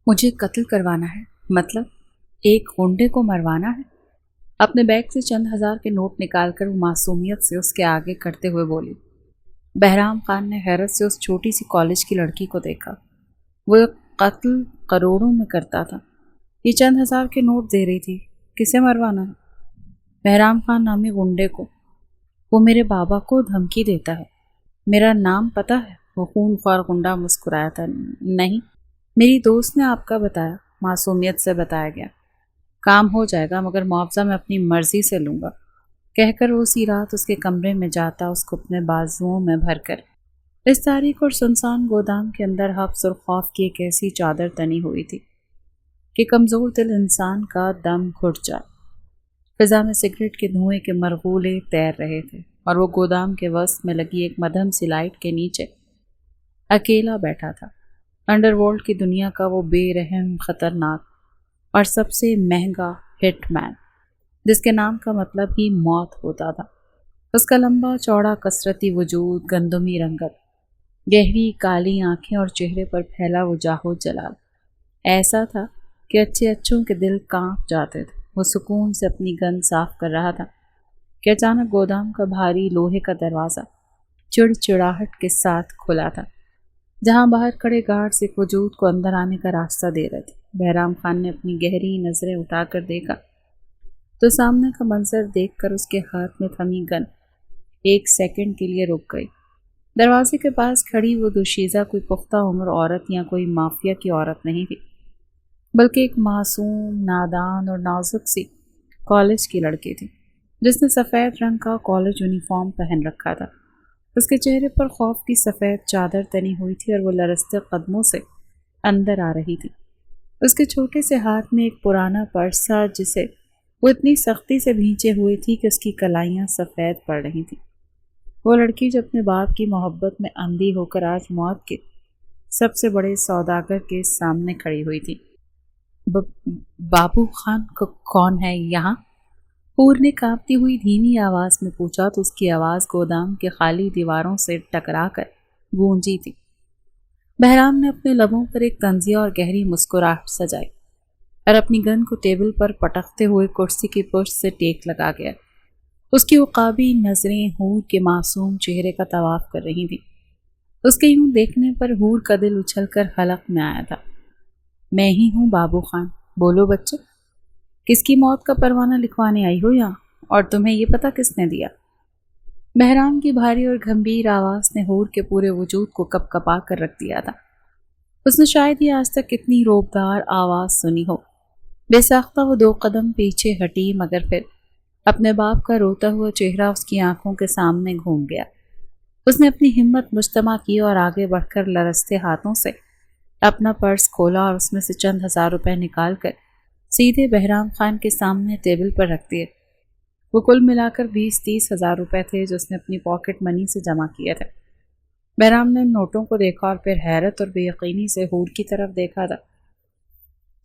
مجھے قتل کروانا ہے؟ مطلب ایک غنڈے کو مروانا ہے؟ اپنے بیگ سے چند ہزار کے نوٹ نکال کر وہ معصومیت سے اس کے آگے کرتے ہوئے بولی۔ بہرام خان نے حیرت سے اس چھوٹی سی کالج کی لڑکی کو دیکھا۔ وہ قتل کروڑوں میں کرتا تھا، یہ چند ہزار کے نوٹ دے رہی تھی۔ کسے مروانا ہے؟ بہرام خان نامی غنڈے کو۔ وہ میرے بابا کو دھمکی دیتا ہے۔ میرا نام پتہ ہے؟ وہ خون خوار غنڈا مسکرایا تھا۔ نہیں، میری دوست نے آپ کا بتایا، معصومیت سے بتایا گیا۔ کام ہو جائے گا، مگر معاوضہ میں اپنی مرضی سے لوں گا، کہہ کر اسی رات اس کے کمرے میں جاتا، اس کو اپنے بازوؤں میں بھر کر اس تاریک اور سنسان گودام کے اندر حبس اور خوف کی ایک ایسی چادر تنی ہوئی تھی کہ کمزور دل انسان کا دم گھٹ جائے۔ فضا میں سگریٹ کے دھوئیں کے مرغولے تیر رہے تھے اور وہ گودام کے وسط میں لگی ایک مدھم سی لائٹ کے نیچے اکیلا بیٹھا تھا۔ انڈر ورلڈ کی دنیا کا وہ بے رحم، خطرناک اور سب سے مہنگا ہٹ مین، جس کے نام کا مطلب ہی موت ہوتا تھا۔ اس کا لمبا چوڑا کثرتی وجود، گندمی رنگت، گہری کالی آنکھیں اور چہرے پر پھیلا وہ جاہو جلال ایسا تھا کہ اچھے اچھوں کے دل کانپ جاتے تھے۔ وہ سکون سے اپنی گند صاف کر رہا تھا کہ اچانک گودام کا بھاری لوہے کا دروازہ چڑچڑاہٹ کے ساتھ کھلا تھا، جہاں باہر کھڑے گارڈز ایک وجود کو اندر آنے کا راستہ دے رہے تھے۔ بہرام خان نے اپنی گہری نظریں اٹھا کر دیکھا تو سامنے کا منظر دیکھ کر اس کے ہاتھ میں تھمی گن ایک سیکنڈ کے لیے رک گئی۔ دروازے کے پاس کھڑی وہ دوشیزہ کوئی پختہ عمر عورت یا کوئی مافیا کی عورت نہیں تھی، بلکہ ایک معصوم، نادان اور نازک سی کالج کی لڑکی تھی، جس نے سفید رنگ کا کالج یونیفارم پہن رکھا تھا۔ اس کے چہرے پر خوف کی سفید چادر تنی ہوئی تھی اور وہ لرزتے قدموں سے اندر آ رہی تھی۔ اس کے چھوٹے سے ہاتھ میں ایک پرانا پرس تھا، جسے وہ اتنی سختی سے بھینچے ہوئی تھی کہ اس کی کلائیاں سفید پڑ رہی تھیں۔ وہ لڑکی جو اپنے باپ کی محبت میں اندھی ہو کر آج موت کے سب سے بڑے سوداگر کے سامنے کھڑی ہوئی تھی۔ بابو خان کون ہے یہاں؟ حور نے کانپتی ہوئی دھیمی آواز میں پوچھا تو اس کی آواز گودام کے خالی دیواروں سے ٹکرا کر گونجی تھی۔ بہرام نے اپنے لبوں پر ایک طنزیہ اور گہری مسکراہٹ سجائی اور اپنی گن کو ٹیبل پر پٹکتے ہوئے کرسی کی پشت سے ٹیک لگا گیا۔ اس کی عقابی نظریں حور کے معصوم چہرے کا طواف کر رہی تھیں۔ اس کے یوں دیکھنے پر حور کا دل اچھل کر حلق میں آیا تھا۔ میں ہی ہوں بابو خان، بولو بچے، کس کی موت کا پروانہ لکھوانے آئی ہو یہاں، اور تمہیں یہ پتہ کس نے دیا؟ بہرام کی بھاری اور گھمبیر آواز نے حور کے پورے وجود کو کپ کپا کر رکھ دیا تھا۔ اس نے شاید ہی آج تک اتنی روبدار آواز سنی ہو۔ بے ساختہ وہ 2 قدم پیچھے ہٹی، مگر پھر اپنے باپ کا روتا ہوا چہرہ اس کی آنکھوں کے سامنے گھوم گیا۔ اس نے اپنی ہمت مجتمع کی اور آگے بڑھ کر لرزتے ہاتھوں سے اپنا پرس کھولا اور اس میں سے چند ہزار روپے نکال کر سیدھے بہرام خان کے سامنے ٹیبل پر رکھ دیے۔ وہ کل ملا کر 20-30 ہزار روپے تھے جو اس نے اپنی پاکٹ منی سے جمع کیے تھے۔ بہرام نے نوٹوں کو دیکھا اور پھر حیرت اور بے یقینی سے حور کی طرف دیکھا تھا،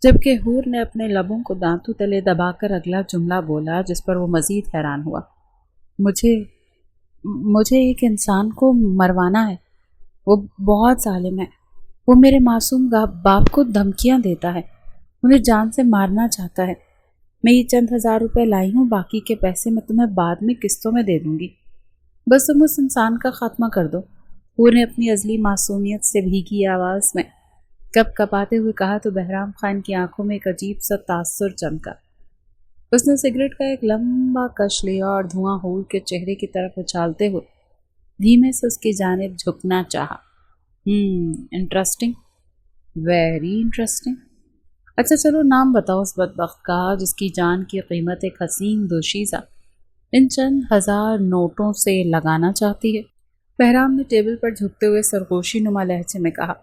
جبکہ حور نے اپنے لبوں کو دانتوں تلے دبا کر اگلا جملہ بولا، جس پر وہ مزید حیران ہوا۔ مجھے ایک انسان کو مروانا ہے، وہ بہت ظالم ہے، وہ میرے معصوم باپ کو دھمکیاں دیتا ہے، انہیں جان سے مارنا چاہتا ہے۔ میں یہ چند ہزار روپے لائی ہوں، باقی کے پیسے میں تمہیں بعد میں قسطوں میں دے دوں گی، بس تم اس انسان کا خاتمہ کر دو۔ حور نے اپنی ازلی معصومیت سے بھیگی آواز میں کپ کپاتے ہوئے کہا تو بہرام خان کی آنکھوں میں ایک عجیب سا تاثر چمکا۔ اس نے سگریٹ کا ایک لمبا کش لیا اور دھواں حور کے چہرے کی طرف اچھالتے ہوئے دھیمے سے اس کی جانب جھکنا چاہا۔ Interesting, very interesting. اچھا چلو نام بتاؤ اس بدبخت کا جس کی جان کی قیمت ایک حسین دوشیزہ ان چند ہزار نوٹوں سے لگانا چاہتی ہے۔ بہرام نے ٹیبل پر جھکتے ہوئے سرگوشی نما لہجے میں کہا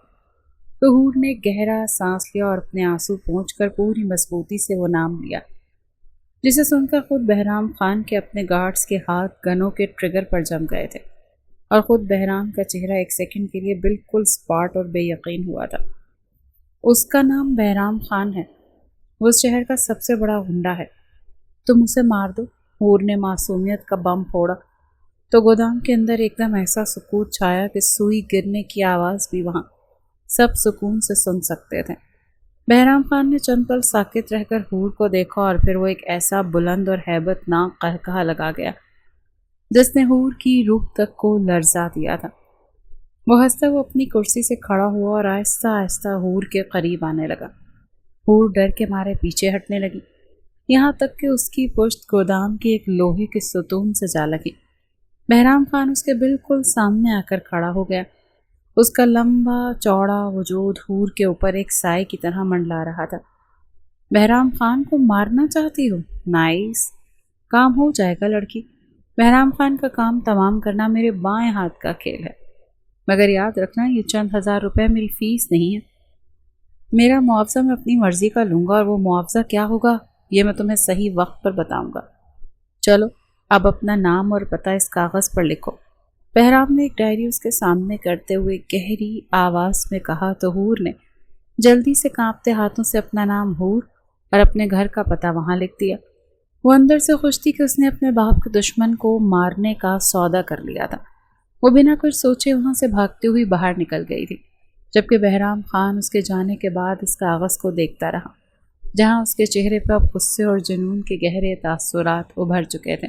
تو حور نے گہرا سانس لیا اور اپنے آنسو پونچھ کر پوری مضبوطی سے وہ نام لیا، جسے سن کر خود بہرام خان کے اپنے گارڈز کے ہاتھ گنوں کے ٹریگر پر جم گئے تھے اور خود بہرام کا چہرہ ایک سیکنڈ کے لیے بالکل سپاٹ اور بے یقین ہوا تھا۔ اس کا نام بہرام خان ہے، وہ اس شہر کا سب سے بڑا غنڈہ ہے، تم اسے مار دو۔ حور نے معصومیت کا بم پھوڑا تو گودام کے اندر ایک دم ایسا سکوت چھایا کہ سوئی گرنے کی آواز بھی وہاں سب سکون سے سن سکتے تھے۔ بہرام خان نے چند پل ساکت رہ کر حور کو دیکھا اور پھر وہ ایک ایسا بلند اور ہیبت ناک قہقہہ لگا گیا جس نے حور کی روح تک کو لرزا دیا تھا۔ وہ ہنستا وہ اپنی کرسی سے کھڑا ہوا اور آہستہ آہستہ حور کے قریب آنے لگا۔ حور ڈر کے مارے پیچھے ہٹنے لگی، یہاں تک کہ اس کی پشت گودام کی ایک لوہے کے ستون سے جا لگی۔ بہرام خان اس کے بالکل سامنے آ کر کھڑا ہو گیا۔ اس کا لمبا چوڑا وجود حور کے اوپر ایک سائے کی طرح منڈلا رہا تھا۔ بہرام خان کو مارنا چاہتی ہو؟ نائس، کام ہو جائے گا لڑکی۔ بہرام خان کا کام تمام کرنا میرے بائیں ہاتھ کا کھیل ہے، مگر یاد رکھنا یہ چند ہزار روپے میری فیس نہیں ہے۔ میرا معاوضہ میں اپنی مرضی کا لوں گا، اور وہ معاوضہ کیا ہوگا یہ میں تمہیں صحیح وقت پر بتاؤں گا۔ چلو اب اپنا نام اور پتہ اس کاغذ پر لکھو۔ بہرام نے ایک ڈائری اس کے سامنے کرتے ہوئے گہری آواز میں کہا تو حور نے جلدی سے کانپتے ہاتھوں سے اپنا نام حور اور اپنے گھر کا پتہ وہاں لکھ دیا۔ وہ اندر سے خوش تھی کہ اس نے اپنے باپ کے دشمن کو مارنے کا سودا کر لیا تھا۔ وہ بنا کچھ سوچے وہاں سے بھاگتی ہوئی باہر نکل گئی تھی، جبکہ بہرام خان اس کے جانے کے بعد اس کاغذ کو دیکھتا رہا، جہاں اس کے چہرے پر اب غصے اور جنون کے گہرے تاثرات ابھر چکے تھے۔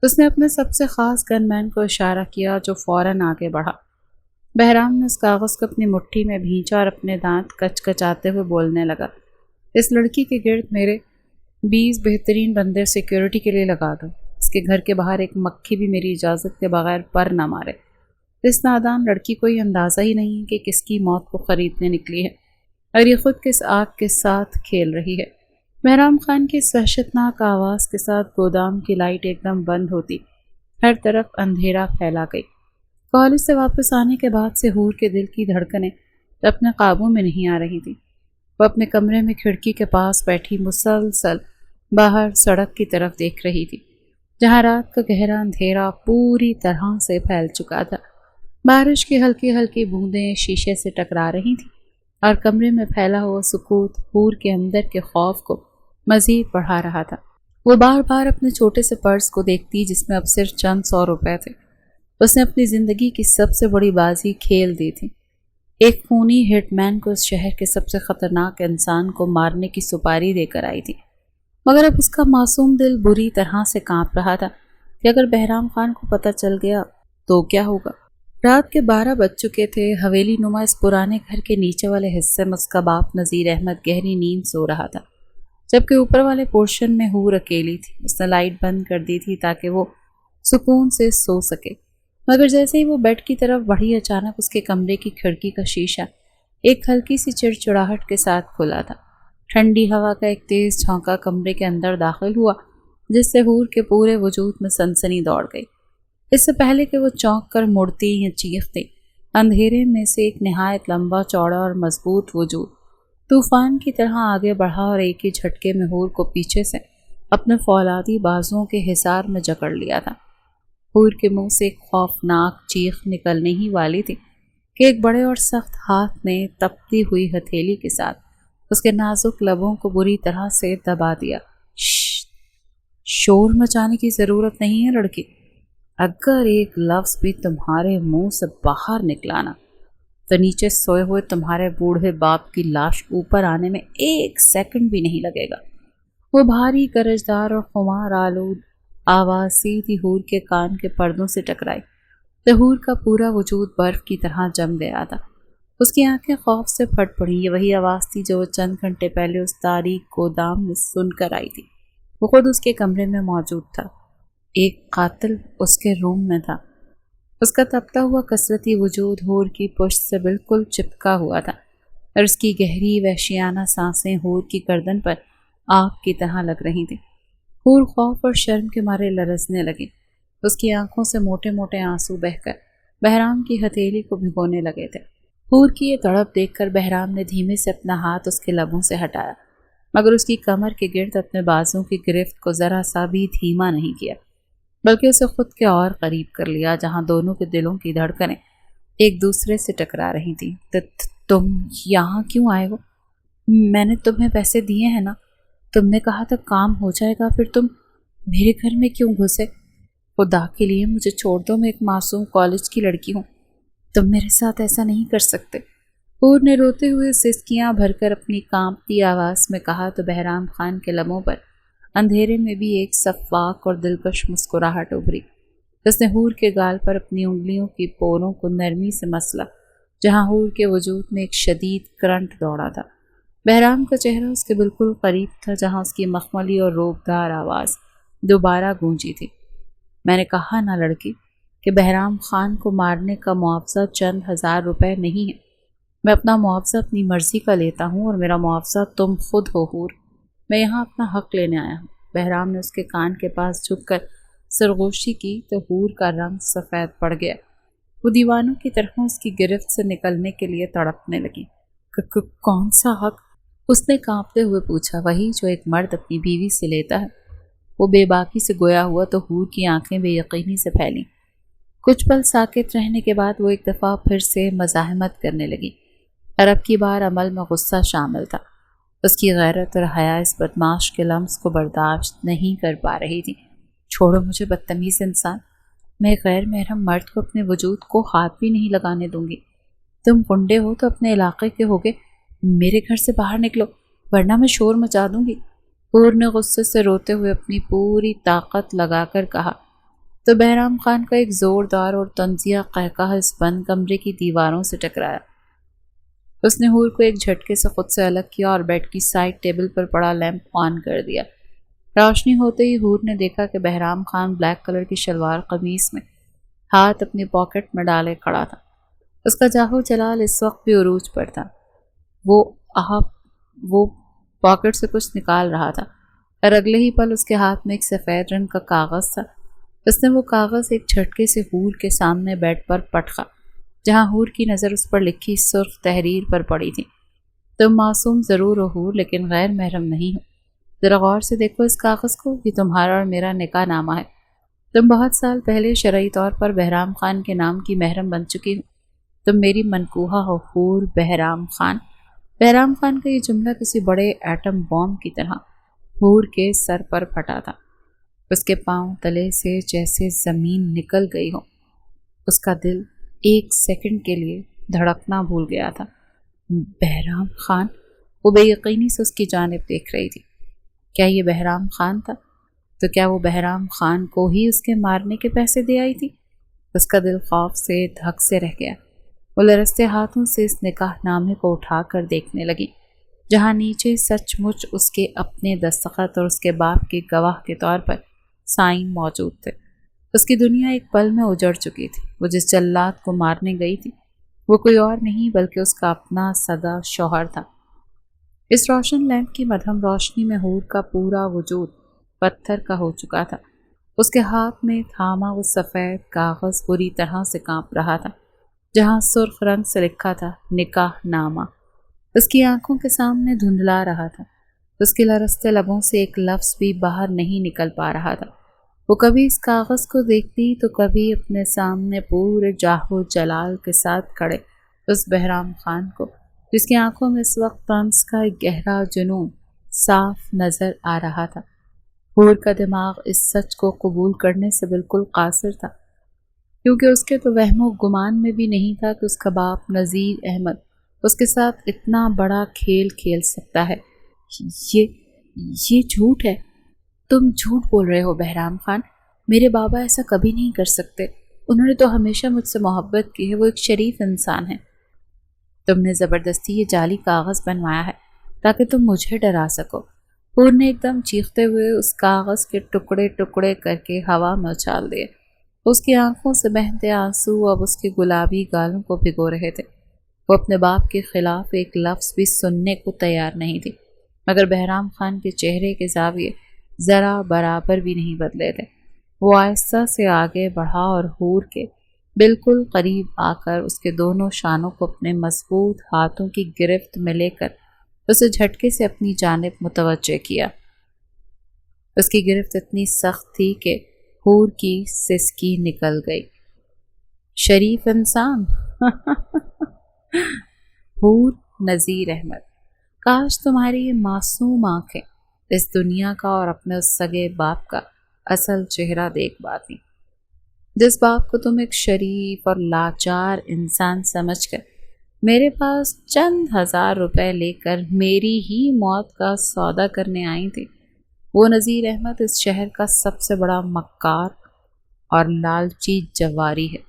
اس نے اپنے سب سے خاص گن مین کو اشارہ کیا جو فوراً آگے بڑھا۔ بہرام نے اس کاغذ کو اپنی مٹھی میں بھینچا اور اپنے دانت کچ کچاتے ہوئے بولنے لگا، اس لڑکی کے گرد میرے 20 بہترین بندے سیکیورٹی کے لیے لگا دو۔ اس کے گھر کے باہر ایک مکھی بھی میری اجازت کے بغیر پر نہ مارے۔ اس نادان لڑکی کو یہ اندازہ ہی نہیں ہے کہ کس کی موت کو خریدنے نکلی ہے اور یہ خود کس آگ کے ساتھ کھیل رہی ہے۔ بہرام خان کی اس وحشتناک آواز کے ساتھ گودام کی لائٹ ایک دم بند ہوتی، ہر طرف اندھیرا پھیلا گئی۔ کالج سے واپس آنے کے بعد سے حور کے دل کی دھڑکنیں اپنے قابو میں نہیں آ رہی تھی۔ وہ اپنے کمرے میں کھڑکی کے پاس بیٹھی مسلسل باہر سڑک کی طرف دیکھ رہی تھی، جہاں رات کا گہرا اندھیرا پوری طرح سے پھیل چکا تھا۔ بارش کی ہلکی ہلکی بوندیں شیشے سے ٹکرا رہی تھیں اور کمرے میں پھیلا ہوا سکوت حور کے اندر کے خوف کو مزید بڑھا رہا تھا۔ وہ بار بار اپنے چھوٹے سے پرس کو دیکھتی جس میں اب صرف چند 100 روپے تھے۔ اس نے اپنی زندگی کی سب سے بڑی بازی کھیل دی تھی، ایک خونی ہٹ مین کو اس شہر کے سب سے خطرناک انسان کو مارنے کی سپاری دے کر آئی تھی، مگر اب اس کا معصوم دل بری طرح سے کانپ رہا تھا کہ اگر بہرام خان کو پتہ چل گیا تو کیا ہوگا۔ رات کے 12 بج چکے تھے۔ حویلی نما اس پرانے گھر کے نیچے والے حصے میں اس کا باپ نذیر احمد گہری نیند سو رہا تھا، جبکہ اوپر والے پورشن میں حور اکیلی تھی۔ اس نے لائٹ بند کر دی تھی تاکہ وہ سکون سے سو سکے، مگر جیسے ہی وہ بیڈ کی طرف بڑھی اچانک اس کے کمرے کی کھڑکی کا شیشہ ایک ہلکی سی چڑچڑاہٹ کے ساتھ کھلا تھا۔ ٹھنڈی ہوا کا ایک تیز جھونکا کمرے کے اندر داخل ہوا جس سے حور کے پورے وجود میں سنسنی دوڑ گئی۔ اس سے پہلے کہ وہ چونک کر مڑتی یا چیختی، اندھیرے میں سے ایک نہایت لمبا چوڑا اور مضبوط وجود طوفان کی طرح آگے بڑھا اور ایک ہی جھٹکے میں حور کو پیچھے سے اپنے فولادی بازوؤں کے حصار میں جکڑ لیا تھا۔ حور کے منہ سے ایک خوفناک چیخ نکلنے ہی والی تھی کہ ایک بڑے اور سخت ہاتھ نے تپتی ہوئی ہتھیلی کے ساتھ اس کے نازک لبوں کو بری طرح سے دبا دیا۔ شور مچانے کی ضرورت نہیں ہے لڑکی، اگر ایک لفظ بھی تمہارے منہ سے باہر نکلانا تو نیچے سوئے ہوئے تمہارے بوڑھے باپ کی لاش اوپر آنے میں 1 سیکنڈ بھی نہیں لگے گا۔ وہ بھاری گرجدار اور خمار آلود آواز سیدھی حور کے کان کے پردوں سے ٹکرائی تو حور کا پورا وجود برف کی طرح جم گیا تھا۔ اس کی آنکھیں خوف سے پھٹ پڑیں۔ یہ وہی آواز تھی جو وہ چند گھنٹے پہلے اس تاریک گودام میں سن کر آئی تھی۔ وہ خود اس کے کمرے میں موجود تھا، ایک قاتل اس کے روم میں تھا۔ اس کا تپتا ہوا کثرتی وجود حور کی پشت سے بالکل چپکا ہوا تھا اور اس کی گہری وحشیانہ سانسیں حور کی گردن پر آگ کی طرح لگ رہی تھیں۔ حور خوف اور شرم کے مارے لرزنے لگی۔ اس کی آنکھوں سے موٹے موٹے آنسو بہہ کر بہرام کی ہتھیلی کو بھگونے لگے تھے۔ حور کی یہ تڑپ دیکھ کر بہرام نے دھیمے سے اپنا ہاتھ اس کے لبوں سے ہٹایا، مگر اس کی کمر کے گرد اپنے بازوں کی گرفت کو ذرا سا بھی دھیما نہیں کیا، بلکہ اسے خود کے اور قریب کر لیا، جہاں دونوں کے دلوں کی دھڑکنیں ایک دوسرے سے ٹکرا رہی تھیں۔ تم یہاں کیوں آئے ہو؟ میں نے تمہیں پیسے دیے ہیں نا، تم نے کہا تھا کام ہو جائے گا، پھر تم میرے گھر میں کیوں گھسے؟ خدا کے لیے مجھے چھوڑ دو، میں ایک معصوم کالج کی لڑکی ہوں، تم میرے ساتھ ایسا نہیں کر سکتے۔ حور نے روتے ہوئے سسکیاں بھر کر اپنی کانپتی آواز میں کہا تو بہرام خان کے لبوں پر اندھیرے میں بھی ایک صفاق اور دلکش مسکراہٹ ابھری۔ اس نے حور کے گال پر اپنی انگلیوں کی پوروں کو نرمی سے مسلا، جہاں حور کے وجود میں ایک شدید کرنٹ دوڑا تھا۔ بہرام کا چہرہ اس کے بالکل قریب تھا، جہاں اس کی مخملی اور روبدار آواز دوبارہ گونجی تھی۔ میں نے کہا نا لڑکی کہ بہرام خان کو مارنے کا معاوضہ چند 1000 روپے نہیں ہے۔ میں اپنا معاوضہ اپنی مرضی کا لیتا ہوں اور میرا معاوضہ تم خود ہو حور۔ میں یہاں اپنا حق لینے آیا ہوں۔ بہرام نے اس کے کان کے پاس جھک کر سرگوشی کی تو حور کا رنگ سفید پڑ گیا۔ وہ دیوانوں کی طرح اس کی گرفت سے نکلنے کے لیے تڑپنے لگی۔ کون سا حق؟ اس نے کانپتے ہوئے پوچھا۔ وہی جو ایک مرد اپنی بیوی سے لیتا ہے۔ وہ بے باکی سے گویا ہوا تو حور کی آنکھیں بے یقینی سے پھیلیں۔ کچھ پل ساکت رہنے کے بعد وہ ایک دفعہ پھر سے مزاحمت کرنے لگی، اور اب کی بار عمل میں غصہ شامل تھا۔ اس کی غیرت اور حیا اس بدماش کے لمس کو برداشت نہیں کر پا رہی تھی۔ چھوڑو مجھے بدتمیز انسان، میں غیر محرم مرد کو اپنے وجود کو ہاتھ بھی نہیں لگانے دوں گی۔ تم گنڈے ہو تو اپنے علاقے کے ہوگے، میرے گھر سے باہر نکلو ورنہ میں شور مچا دوں گی۔ حور نے غصے سے روتے ہوئے اپنی پوری طاقت لگا کر کہا تو بہرام خان کا ایک زوردار اور طنزیہ قہقہ اس بند کمرے کی دیواروں سے ٹکرایا۔ اس نے حور کو ایک جھٹکے سے خود سے الگ کیا اور بیڈ کی سائڈ ٹیبل پر پڑا لیمپ آن کر دیا۔ روشنی ہوتے ہی حور نے دیکھا کہ بہرام خان بلیک کلر کی شلوار قمیص میں ہاتھ اپنی پاکٹ میں ڈالے کھڑا تھا۔ اس کا جاہو جلال اس وقت بھی عروج پر تھا۔ وہ پاکٹ سے کچھ نکال رہا تھا اور اگلے ہی پل اس کے ہاتھ میں ایک سفید رنگ کا کاغذ تھا۔ اس نے وہ کاغذ ایک جھٹکے سے حور کے سامنے بیڈ پر پٹکا، جہاں حور کی نظر اس پر لکھی سرخ تحریر پر پڑی تھی۔ تم معصوم ضرور ہو حور، لیکن غیر محرم نہیں ہو۔ ذرا غور سے دیکھو اس کاغذ کو، یہ تمہارا اور میرا نکاح نامہ ہے۔ تم بہت سال پہلے شرعی طور پر بہرام خان کے نام کی محرم بن چکی ہو۔ تم میری منکوحہ ہو حور بہرام خان۔ بہرام خان کا یہ جملہ کسی بڑے ایٹم بم کی طرح حور کے سر پر پھٹا تھا۔ اس کے پاؤں تلے سے جیسے زمین نکل گئی ہو۔ اس کا دل ایک سیکنڈ کے لیے دھڑکنا بھول گیا تھا۔ بہرام خان؟ وہ بے یقینی سے اس کی جانب دیکھ رہی تھی۔ کیا یہ بہرام خان تھا؟ تو کیا وہ بہرام خان کو ہی اس کے مارنے کے پیسے دے آئی تھی؟ اس کا دل خوف سے دھک سے رہ گیا۔ وہ لرزتے ہاتھوں سے اس نکاح نامے کو اٹھا کر دیکھنے لگی، جہاں نیچے سچ مچ اس کے اپنے دستخط اور اس کے باپ کے گواہ کے طور پر سائن موجود تھے۔ اس کی دنیا ایک پل میں اجڑ چکی تھی۔ وہ جس جلاد کو مارنے گئی تھی وہ کوئی اور نہیں بلکہ اس کا اپنا سگا شوہر تھا۔ اس روشن لیمپ کی مدھم روشنی میں حور کا پورا وجود پتھر کا ہو چکا تھا۔ اس کے ہاتھ میں تھاما وہ سفید کاغذ بری طرح سے کانپ رہا تھا، جہاں سرخ رنگ سے لکھا تھا نکاح نامہ۔ اس کی آنکھوں کے سامنے دھندلا رہا تھا۔ اس کے لرزتے لبوں سے ایک لفظ بھی باہر نہیں نکل پا رہا تھا۔ وہ کبھی اس کاغذ کو دیکھتی تو کبھی اپنے سامنے پورے جاہو جلال کے ساتھ کھڑے اس بہرام خان کو، جس کی آنکھوں میں اس وقت طنز کا ایک گہرا جنون صاف نظر آ رہا تھا۔ حور کا دماغ اس سچ کو قبول کرنے سے بالکل قاصر تھا، کیونکہ اس کے تو وہم و گمان میں بھی نہیں تھا کہ اس کا باپ نذیر احمد اس کے ساتھ اتنا بڑا کھیل کھیل سکتا ہے۔ یہ جھوٹ ہے، تم جھوٹ بول رہے ہو بہرام خان۔ میرے بابا ایسا کبھی نہیں کر سکتے، انہوں نے تو ہمیشہ مجھ سے محبت کی ہے، وہ ایک شریف انسان ہے۔ تم نے زبردستی یہ جعلی کاغذ بنوایا ہے تاکہ تم مجھے ڈرا سکو۔ حور نے ایک دم چیختے ہوئے اس کاغذ کے ٹکڑے ٹکڑے کر کے ہوا میں اچھال دیے۔ اس کی آنکھوں سے بہتے آنسو اب اس کے گلابی گالوں کو بھگو رہے تھے۔ وہ اپنے باپ کے خلاف ایک لفظ بھی سننے کو تیار نہیں تھی، مگر بہرام خان کے چہرے کے زاویے ذرا برابر بھی نہیں بدلے تھے۔ وہ آہستہ سے آگے بڑھا اور حور کے بالکل قریب آ کر اس کے دونوں شانوں کو اپنے مضبوط ہاتھوں کی گرفت میں لے کر اسے جھٹکے سے اپنی جانب متوجہ کیا۔ اس کی گرفت اتنی سخت تھی کہ حور کی سسکی نکل گئی۔ شریف انسان حور نذیر احمد، کاش تمہاری یہ معصوم آنکھیں اس دنیا کا اور اپنے اس سگے باپ کا اصل چہرہ دیکھ پاتی، جس باپ کو تم ایک شریف اور لاچار انسان سمجھ کر میرے پاس چند ہزار روپے لے کر میری ہی موت کا سودا کرنے آئی تھی۔ وہ نذیر احمد اس شہر کا سب سے بڑا مکار اور لالچی جواری ہے۔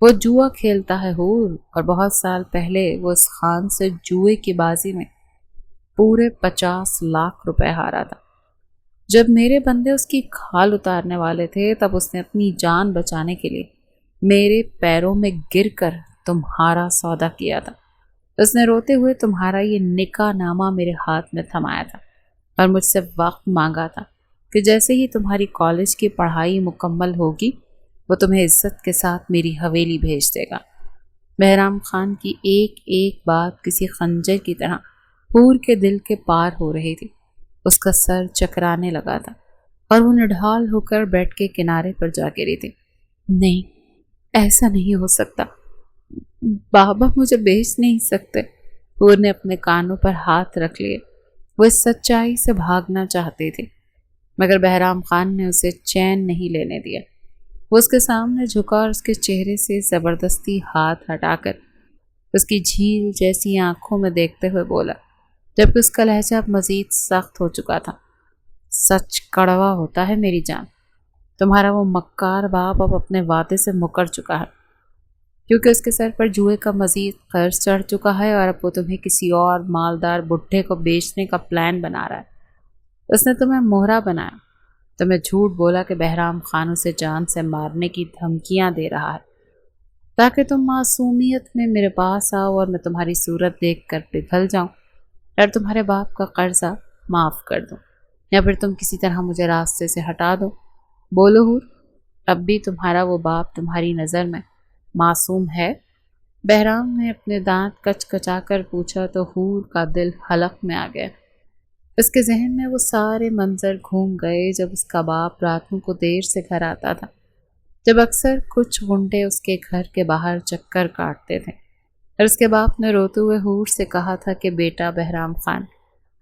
وہ جوا کھیلتا ہے حور، اور بہت سال پہلے وہ اس خان سے جوئے کی بازی میں پورے 50 لاکھ روپے ہارا تھا۔ جب میرے بندے اس کی کھال اتارنے والے تھے تب اس نے اپنی جان بچانے کے لیے میرے پیروں میں گر کر تمہارا سودا کیا تھا۔ اس نے روتے ہوئے تمہارا یہ نکاح نامہ میرے ہاتھ میں تھمایا تھا اور مجھ سے وقت مانگا تھا کہ جیسے ہی تمہاری کالج کی پڑھائی مکمل ہوگی وہ تمہیں عزت کے ساتھ میری حویلی بھیج دے گا۔ بہرام خان کی ایک ایک بات کسی خنجر کی طرح حور کے دل کے پار ہو رہی تھی۔ اس کا سر چکرانے لگا تھا اور وہ نڈھال ہو کر بیٹھ کے کنارے پر جا گری تھی۔ نہیں، ایسا نہیں ہو سکتا، بابا مجھے بیچ نہیں سکتے۔ حور نے اپنے کانوں پر ہاتھ رکھ لیے۔ وہ اس سچائی سے بھاگنا چاہتی تھی مگر بہرام خان نے اسے چین نہیں لینے دیا۔ وہ اس کے سامنے جھکا اور اس کے چہرے سے زبردستی ہاتھ ہٹا کر اس کی جھیل جیسی آنکھوں میں دیکھتے ہوئے بولا، جبکہ اس کا لہجہ مزید سخت ہو چکا تھا، سچ کڑوا ہوتا ہے میری جان۔ تمہارا وہ مکار باپ اب اپنے وعدے سے مکر چکا ہے کیونکہ اس کے سر پر جوئے کا مزید قرض چڑھ چکا ہے اور اب وہ تمہیں کسی اور مالدار بڈھے کو بیچنے کا پلان بنا رہا ہے۔ اس نے تمہیں مہرا بنایا، تمہیں جھوٹ بولا کہ بہرام خان اسے جان سے مارنے کی دھمکیاں دے رہا ہے تاکہ تم معصومیت میں میرے پاس آؤ اور میں تمہاری صورت دیکھ کر پگھل جاؤں اور تمہارے باپ کا قرضہ معاف کر دوں، یا پھر تم کسی طرح مجھے راستے سے ہٹا دو۔ بولو حور، اب بھی تمہارا وہ باپ تمہاری نظر میں معصوم ہے؟ بہرام نے اپنے دانت کچ کچا کر پوچھا تو حور کا دل حلق میں آ گیا۔ اس کے ذہن میں وہ سارے منظر گھوم گئے جب اس کا باپ راتوں کو دیر سے گھر آتا تھا، جب اکثر کچھ غنڈے اس کے گھر کے باہر چکر کاٹتے تھے، اور اس کے باپ نے روتے ہوئے حور سے کہا تھا کہ بیٹا بہرام خان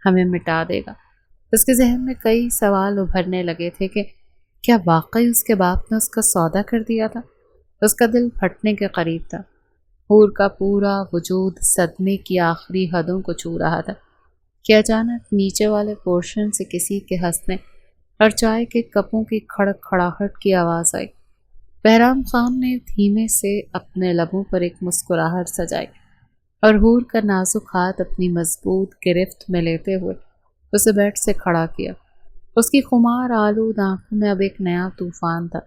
ہمیں مٹا دے گا۔ اس کے ذہن میں کئی سوال ابھرنے لگے تھے کہ کیا واقعی اس کے باپ نے اس کا سودا کر دیا تھا؟ اس کا دل پھٹنے کے قریب تھا۔ حور کا پورا وجود صدمے کی آخری حدوں کو چھو رہا تھا کہ اچانک نیچے والے پورشن سے کسی کے ہنسنے اور چائے کے کپوں کی کھڑک کھڑاہٹ کی آواز آئی۔ بہرام خان نے دھیمے سے اپنے لبوں پر ایک مسکراہٹ سجائی اور حور کا نازک ہاتھ اپنی مضبوط گرفت میں لیتے ہوئے اسے بیڈ سے کھڑا کیا۔ اس کی خمار آلود آنکھوں میں اب ایک نیا طوفان تھا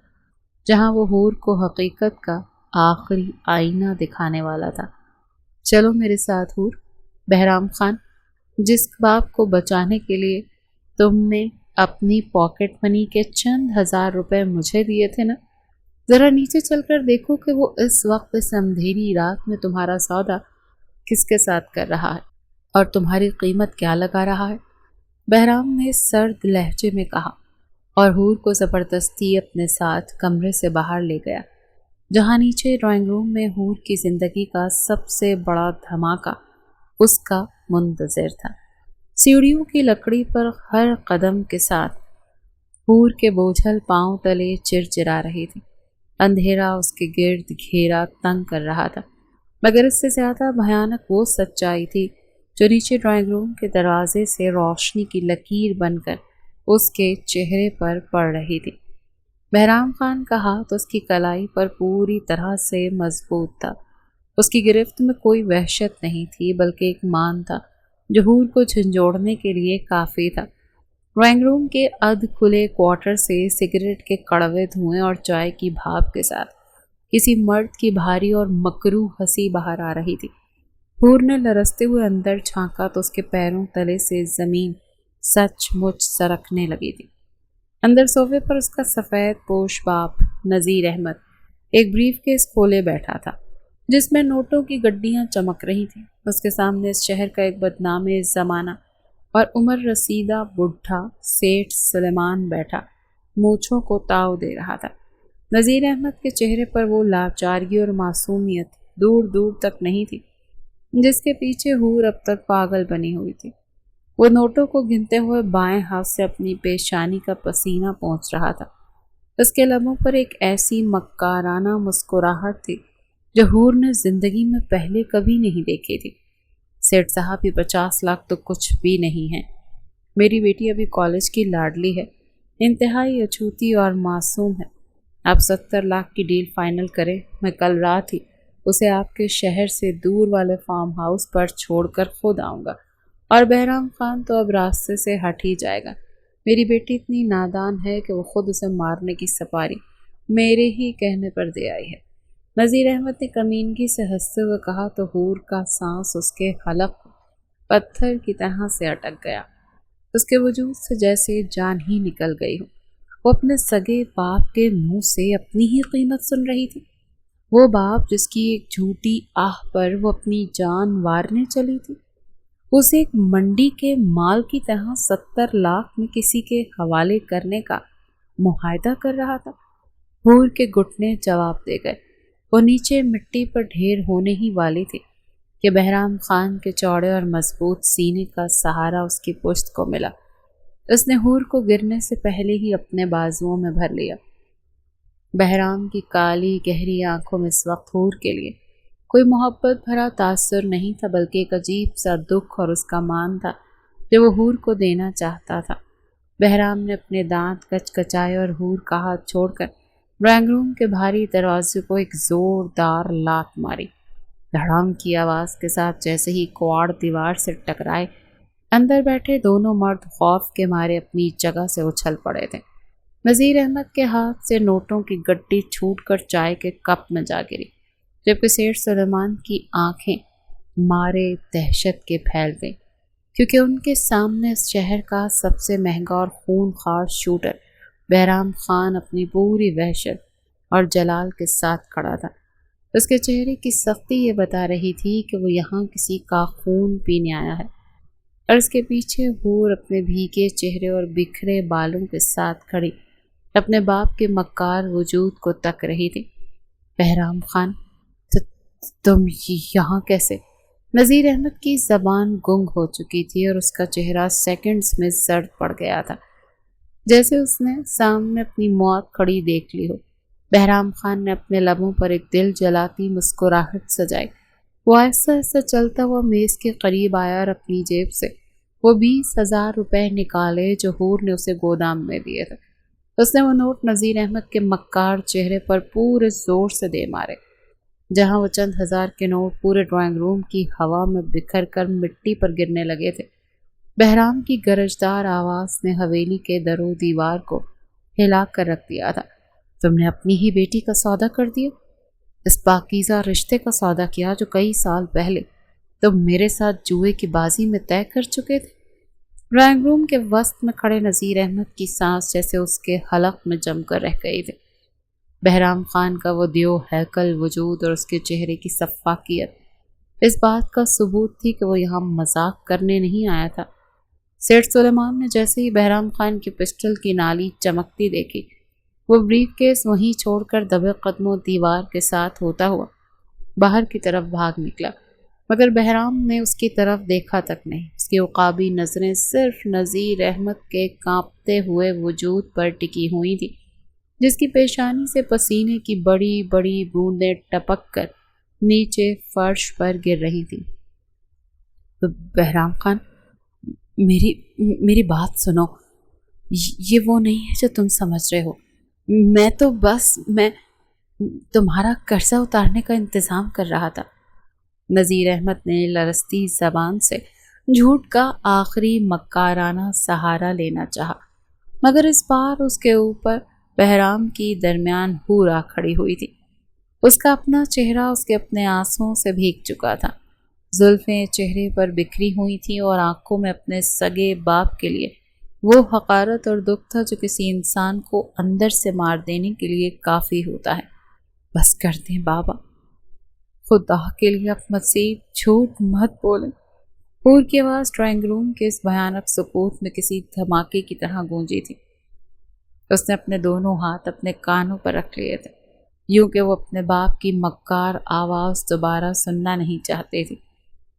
جہاں وہ حور کو حقیقت کا آخری آئینہ دکھانے والا تھا۔ چلو میرے ساتھ حور۔ بہرام خان، جس باپ کو بچانے کے لیے تم نے اپنی پاکٹ منی کے چند ہزار روپے مجھے دیے تھے نا، ذرا نیچے چل کر دیکھو کہ وہ اس وقت اس اندھیری رات میں تمہارا سودا کس کے ساتھ کر رہا ہے اور تمہاری قیمت کیا لگا رہا ہے۔ بہرام نے سرد لہجے میں کہا اور حور کو زبردستی اپنے ساتھ کمرے سے باہر لے گیا جہاں نیچے ڈرائنگ روم میں حور کی زندگی کا سب سے بڑا دھماکہ اس کا منتظر تھا۔ سیڑھیوں کی لکڑی پر ہر قدم کے ساتھ حور کے بوجھل پاؤں تلے چرچرا رہی تھی۔ اندھیرا اس کے گرد گھیرا تنگ کر رہا تھا مگر اس سے زیادہ بھیانک وہ سچائی تھی جو نیچے ڈرائنگ روم کے دروازے سے روشنی کی لکیر بن کر اس کے چہرے پر پڑ رہی تھی۔ بہرام خان کا ہاتھ اس کی کلائی پر پوری طرح سے مضبوط تھا۔ اس کی گرفت میں کوئی وحشت نہیں تھی بلکہ ایک مان تھا جو حور کو جھنجھوڑنے کے لیے کافی تھا۔ ڈرائنگ روم کے ادھ کھلے کوارٹر سے سگریٹ کے کڑوے دھوئیں اور چائے کی بھاپ کے ساتھ کسی مرد کی بھاری اور مکروہ ہنسی باہر آ رہی تھی۔ حور نے لرزتے ہوئے اندر جھانکا تو اس کے پیروں تلے سے زمین سچ مچ سرکنے لگی تھی۔ اندر صوفے پر اس کا سفید پوش باپ نذیر احمد ایک بریف کیس کھولے بیٹھا تھا جس میں نوٹوں کی گڈیاں چمک رہی تھیں۔ اس کے سامنے اس شہر کا ایک بدنام زمانہ اور عمر رسیدہ بڈھا سیٹھ سلیمان بیٹھا مونچھوں کو تاؤ دے رہا تھا۔ نذیر احمد کے چہرے پر وہ لاچارگی اور معصومیت دور دور تک نہیں تھی جس کے پیچھے حور اب تک پاگل بنی ہوئی تھی۔ وہ نوٹوں کو گنتے ہوئے بائیں ہاتھ سے اپنی پیشانی کا پسینہ پونچھ رہا تھا۔ اس کے لبوں پر ایک ایسی مکارانہ مسکراہٹ تھی جو حور نے زندگی میں پہلے کبھی نہیں دیکھی تھی۔ سیٹھ صاحب یہ 50 لاکھ تو کچھ بھی نہیں ہیں۔ میری بیٹی ابھی کالج کی لاڈلی ہے، انتہائی اچھوتی اور معصوم ہے۔ آپ 70 لاکھ کی ڈیل فائنل کریں، میں کل رات ہی اسے آپ کے شہر سے دور والے فارم ہاؤس پر چھوڑ کر خود آؤں گا، اور بہرام خان تو اب راستے سے ہٹ ہی جائے گا۔ میری بیٹی اتنی نادان ہے کہ وہ خود اسے مارنے کی سپاری میرے ہی کہنے پر دے آئی ہے۔ نذیر احمد نے کمینگی سے ہنستے ہوئے کہا تو حور کا سانس اس کے حلق پتھر کی طرح سے اٹک گیا۔ اس کے وجود سے جیسے جان ہی نکل گئی ہو۔ وہ اپنے سگے باپ کے منہ سے اپنی ہی قیمت سن رہی تھی، وہ باپ جس کی ایک جھوٹی آہ پر وہ اپنی جان وارنے چلی تھی۔ اسے ایک منڈی کے مال کی طرح 70 لاکھ میں کسی کے حوالے کرنے کا معاہدہ کر رہا تھا۔ حور کے گھٹنے جواب دے گئے، وہ نیچے مٹی پر ڈھیر ہونے ہی والی تھی کہ بہرام خان کے چوڑے اور مضبوط سینے کا سہارا اس کی پشت کو ملا۔ اس نے حور کو گرنے سے پہلے ہی اپنے بازوؤں میں بھر لیا۔ بہرام کی کالی گہری آنکھوں میں اس وقت حور کے لیے کوئی محبت بھرا تاثر نہیں تھا، بلکہ ایک عجیب سا دکھ اور اس کا مان تھا جو وہ حور کو دینا چاہتا تھا۔ بہرام نے اپنے دانت کچکچائے اور حور کا ہاتھ چھوڑ کر ڈرائنگ روم کے بھاری دروازے کو ایک زوردار لات ماری۔ دھڑام کی آواز کے ساتھ جیسے ہی کواڑ دیوار سے ٹکرائے، اندر بیٹھے دونوں مرد خوف کے مارے اپنی جگہ سے اچھل پڑے تھے۔ نذیر احمد کے ہاتھ سے نوٹوں کی گڈی چھوٹ کر چائے کے کپ میں جا گری، جبکہ سیٹھ سلیمان کی آنکھیں مارے دہشت کے پھیل گئیں، کیونکہ ان کے سامنے اس شہر کا سب سے مہنگا اور خون خوار شوٹر بہرام خان اپنی پوری وحشت اور جلال کے ساتھ کھڑا تھا۔ اس کے چہرے کی سختی یہ بتا رہی تھی کہ وہ یہاں کسی کا خون پینے آیا ہے، اور اس کے پیچھے حور اپنے بھیگے چہرے اور بکھرے بالوں کے ساتھ کھڑی اپنے باپ کے مکار وجود کو تک رہی تھی۔ بہرام خان، تم یہاں کیسے؟ نذیر احمد کی زبان گنگ ہو چکی تھی اور اس کا چہرہ سیکنڈز میں زرد پڑ گیا تھا، جیسے اس نے سامنے اپنی موت کھڑی دیکھ لی ہو۔ بہرام خان نے اپنے لبوں پر ایک دل جلاتی مسکراہٹ سجائی۔ وہ آہستہ آہستہ چلتا ہوا میز کے قریب آیا اور اپنی جیب سے وہ 20,000 روپے نکالے جو حور نے اسے گودام میں دیے تھے۔ اس نے وہ نوٹ نذیر احمد کے مکار چہرے پر پورے زور سے دے مارے، جہاں وہ چند ہزار کے نوٹ پورے ڈرائنگ روم کی ہوا میں بکھر کر مٹی پر گرنے لگے تھے۔ بہرام کی گرجدار آواز نے حویلی کے در و دیوار کو ہلا کر رکھ دیا تھا۔ تم نے اپنی ہی بیٹی کا سودا کر دیا، اس پاکیزہ رشتے کا سودا کیا جو کئی سال پہلے تم میرے ساتھ جوئے کی بازی میں طے کر چکے تھے۔ ڈرائنگ روم کے وسط میں کھڑے نذیر احمد کی سانس جیسے اس کے حلق میں جم کر رہ گئی تھی۔ بہرام خان کا وہ دیو ہیکل وجود اور اس کے چہرے کی سفاکیت اس بات کا ثبوت تھی کہ وہ یہاں مذاق کرنے نہیں آیا تھا۔ سیٹھ سلیمان نے جیسے ہی بہرام خان کی پسٹل کی نالی چمکتی دیکھی، وہ بریف کیس وہیں چھوڑ کر دبے قدموں دیوار کے ساتھ ہوتا ہوا باہر کی طرف بھاگ نکلا، مگر بہرام نے اس کی طرف دیکھا تک نہیں۔ اس کی عقابی نظریں صرف نذیر احمد کے کانپتے ہوئے وجود پر ٹکی ہوئی تھی، جس کی پیشانی سے پسینے کی بڑی بڑی بوندیں ٹپک کر نیچے فرش پر گر رہی تھی۔ بہرام خان، میری بات سنو، یہ وہ نہیں ہے جو تم سمجھ رہے ہو۔ میں تمہارا قرضہ اتارنے کا انتظام کر رہا تھا۔ نذیر احمد نے لرزتی زبان سے جھوٹ کا آخری مکارانہ سہارا لینا چاہا، مگر اس بار اس کے اوپر بہرام کی درمیان حور آ کھڑی ہوئی تھی۔ اس کا اپنا چہرہ اس کے اپنے آنسوؤں سے بھیگ چکا تھا، زلفیں چہرے پر بکھری ہوئی تھیں اور آنکھوں میں اپنے سگے باپ کے لیے وہ حقارت اور دکھ تھا جو کسی انسان کو اندر سے مار دینے کے لیے کافی ہوتا ہے۔ بس کر دیں بابا، خدا کے لیے اب مزید جھوٹ مت بولیں۔ حور کی آواز ڈرائنگ روم کے اس بھیانک سکوت میں کسی دھماکے کی طرح گونجی تھی۔ اس نے اپنے دونوں ہاتھ اپنے کانوں پر رکھ لیے تھے، یوں کہ وہ اپنے باپ کی مکار آواز دوبارہ سننا نہیں چاہتے تھی۔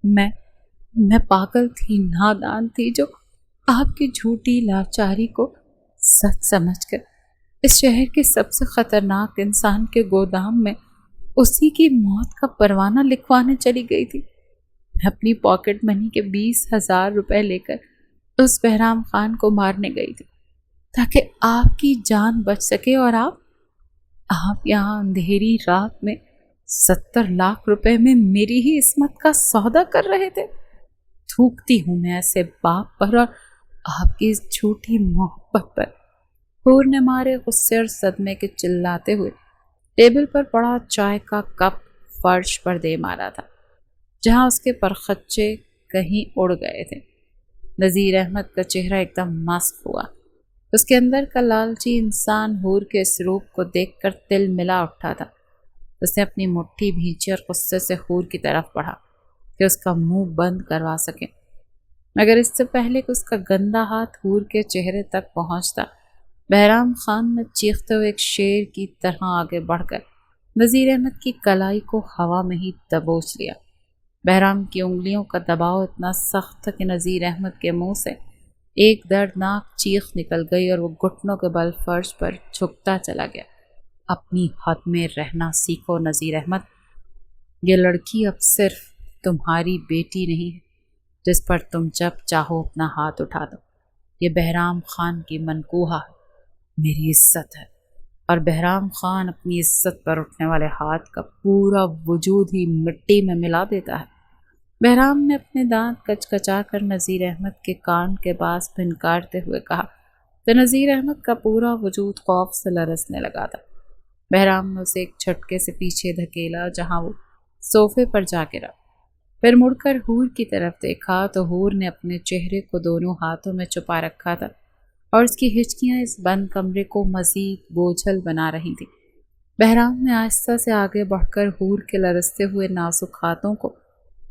میں پاگل تھی، نادان تھی، جو آپ کی جھوٹی لاچاری کو سچ سمجھ کر اس شہر کے سب سے خطرناک انسان کے گودام میں اسی کی موت کا پروانہ لکھوانے چلی گئی تھی۔ میں اپنی پاکٹ منی کے 20,000 روپے لے کر اس بہرام خان کو مارنے گئی تھی تاکہ آپ کی جان بچ سکے، اور آپ یہاں اندھیری رات میں 70 لاکھ روپے میں میری ہی عصمت کا سودا کر رہے تھے۔ تھوکتی ہوں میں ایسے باپ پر اور آپ کی اس جھوٹی محبت پر۔ حور نے مارے غصے اور صدمے کے چلاتے ہوئے ٹیبل پر پڑا چائے کا کپ فرش پر دے مارا تھا، جہاں اس کے پرخچے کہیں اڑ گئے تھے۔ نذیر احمد کا چہرہ ایک دم مسخ ہوا۔ اس کے اندر کا لالچی انسان حور کے اس روپ کو دیکھ کر تل ملا اٹھا تھا۔ اس نے اپنی مٹھی بھینچی اور غصے سے حور کی طرف بڑھا کہ اس کا منہ بند کروا سکے، مگر اس سے پہلے کہ اس کا گندا ہاتھ حور کے چہرے تک پہنچتا، بہرام خان نے چیختے ہوئے ایک شیر کی طرح آگے بڑھ کر نذیر احمد کی کلائی کو ہوا میں ہی دبوچ لیا۔ بہرام کی انگلیوں کا دباؤ اتنا سخت تھا کہ نذیر احمد کے منہ سے ایک دردناک چیخ نکل گئی اور وہ گھٹنوں کے بل فرش پر جھکتا چلا گیا۔ اپنی حد میں رہنا سیکھو نذیر احمد، یہ لڑکی اب صرف تمہاری بیٹی نہیں ہے جس پر تم جب چاہو اپنا ہاتھ اٹھا دو۔ یہ بہرام خان کی منقوہہ ہے، میری عزت ہے، اور بہرام خان اپنی عزت پر اٹھنے والے ہاتھ کا پورا وجود ہی مٹی میں ملا دیتا ہے۔ بہرام نے اپنے دانت کچکچا کر نذیر احمد کے کان کے پاس پھنکارتے ہوئے کہا تو نذیر احمد کا پورا وجود خوف سے لرزنے لگا تھا۔ بہرام نے اسے ایک جھٹکے سے پیچھے دھکیلا جہاں وہ صوفے پر جا گرا، پھر مڑ کر حور کی طرف دیکھا تو حور نے اپنے چہرے کو دونوں ہاتھوں میں چھپا رکھا تھا اور اس کی ہچکیاں اس بند کمرے کو مزید بوجھل بنا رہی تھی۔ بہرام نے آہستہ سے آگے بڑھ کر حور کے لرزتے ہوئے نازک ہاتھوں کو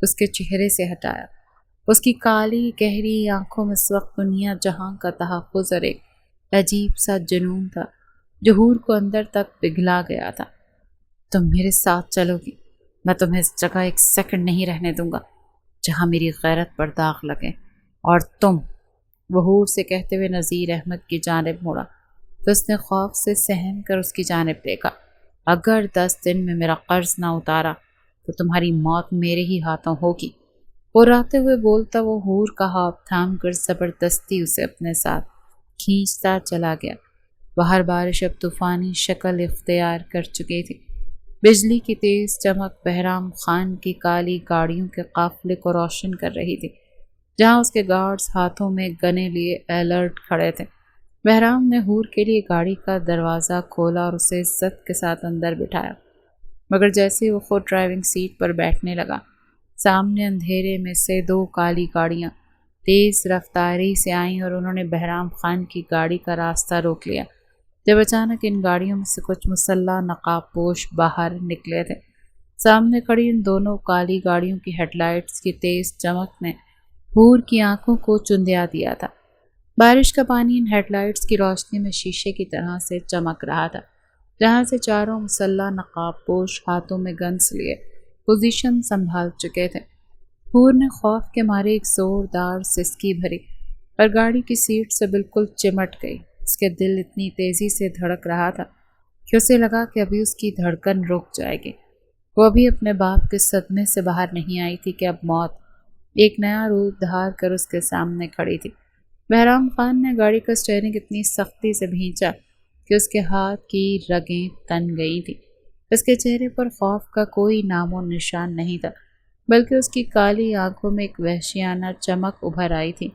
اس کے چہرے سے ہٹایا۔ اس کی کالی گہری آنکھوں میں اس وقت دنیا جہاں کا تحفظ اور ایک عجیب سا جنون تھا جو حور کو اندر تک پگھلا گیا تھا۔ تم میرے ساتھ چلو گی، میں تمہیں اس جگہ ایک سیکنڈ نہیں رہنے دوں گا جہاں میری غیرت پر داغ لگے، اور تم، وہ حور سے کہتے ہوئے نذیر احمد کی جانب مڑا تو اس نے خوف سے سہم کر اس کی جانب دیکھا۔ اگر 10 دن میں میرا قرض نہ اتارا تو تمہاری موت میرے ہی ہاتھوں ہوگی۔ وہ راتے ہوئے بولتا وہ حور کا ہاتھ تھام کر زبردستی اسے اپنے ساتھ کھینچتا چلا گیا۔ باہر بارش اب طوفانی شکل اختیار کر چکی تھی۔ بجلی کی تیز چمک بہرام خان کی کالی گاڑیوں کے قافلے کو روشن کر رہی تھی، جہاں اس کے گارڈز ہاتھوں میں گنے لیے الرٹ کھڑے تھے۔ بہرام نے حور کے لیے گاڑی کا دروازہ کھولا اور اسے عزت کے ساتھ اندر بٹھایا، مگر جیسے ہی وہ خود ڈرائیونگ سیٹ پر بیٹھنے لگا، سامنے اندھیرے میں سے 2 کالی گاڑیاں تیز رفتاری سے آئیں اور انہوں نے بہرام خان کی گاڑی کا راستہ روک لیا۔ جب اچانک ان گاڑیوں میں سے کچھ مسلح نقاب پوش باہر نکلے تھے۔ سامنے کھڑی ان دونوں کالی گاڑیوں کی ہیڈ لائٹس کی تیز چمک نے حور کی آنکھوں کو چندیا دیا تھا۔ بارش کا پانی ان ہیڈ لائٹس کی روشنی میں شیشے کی طرح سے چمک رہا تھا، جہاں سے چاروں مسلح نقاب پوش ہاتھوں میں گنس لیے پوزیشن سنبھال چکے تھے۔ حور نے خوف کے مارے ایک زوردار سسکی بھری اور گاڑی کی سیٹ سے بالکل چمٹ گئی۔ اس کے دل اتنی تیزی سے دھڑک رہا تھا کہ اسے لگا کہ ابھی اس کی دھڑکن رک جائے گی۔ وہ ابھی اپنے باپ کے صدمے سے باہر نہیں آئی تھی کہ اب موت ایک نیا روپ دھار کر اس کے سامنے کھڑی تھی۔ بہرام خان نے گاڑی کا اسٹیئرنگ اتنی سختی سے بھینچا کہ اس کے ہاتھ کی رگیں تن گئی تھیں۔ اس کے چہرے پر خوف کا کوئی نام و نشان نہیں تھا، بلکہ اس کی کالی آنکھوں میں ایک وحشیانہ چمک ابھر آئی تھی۔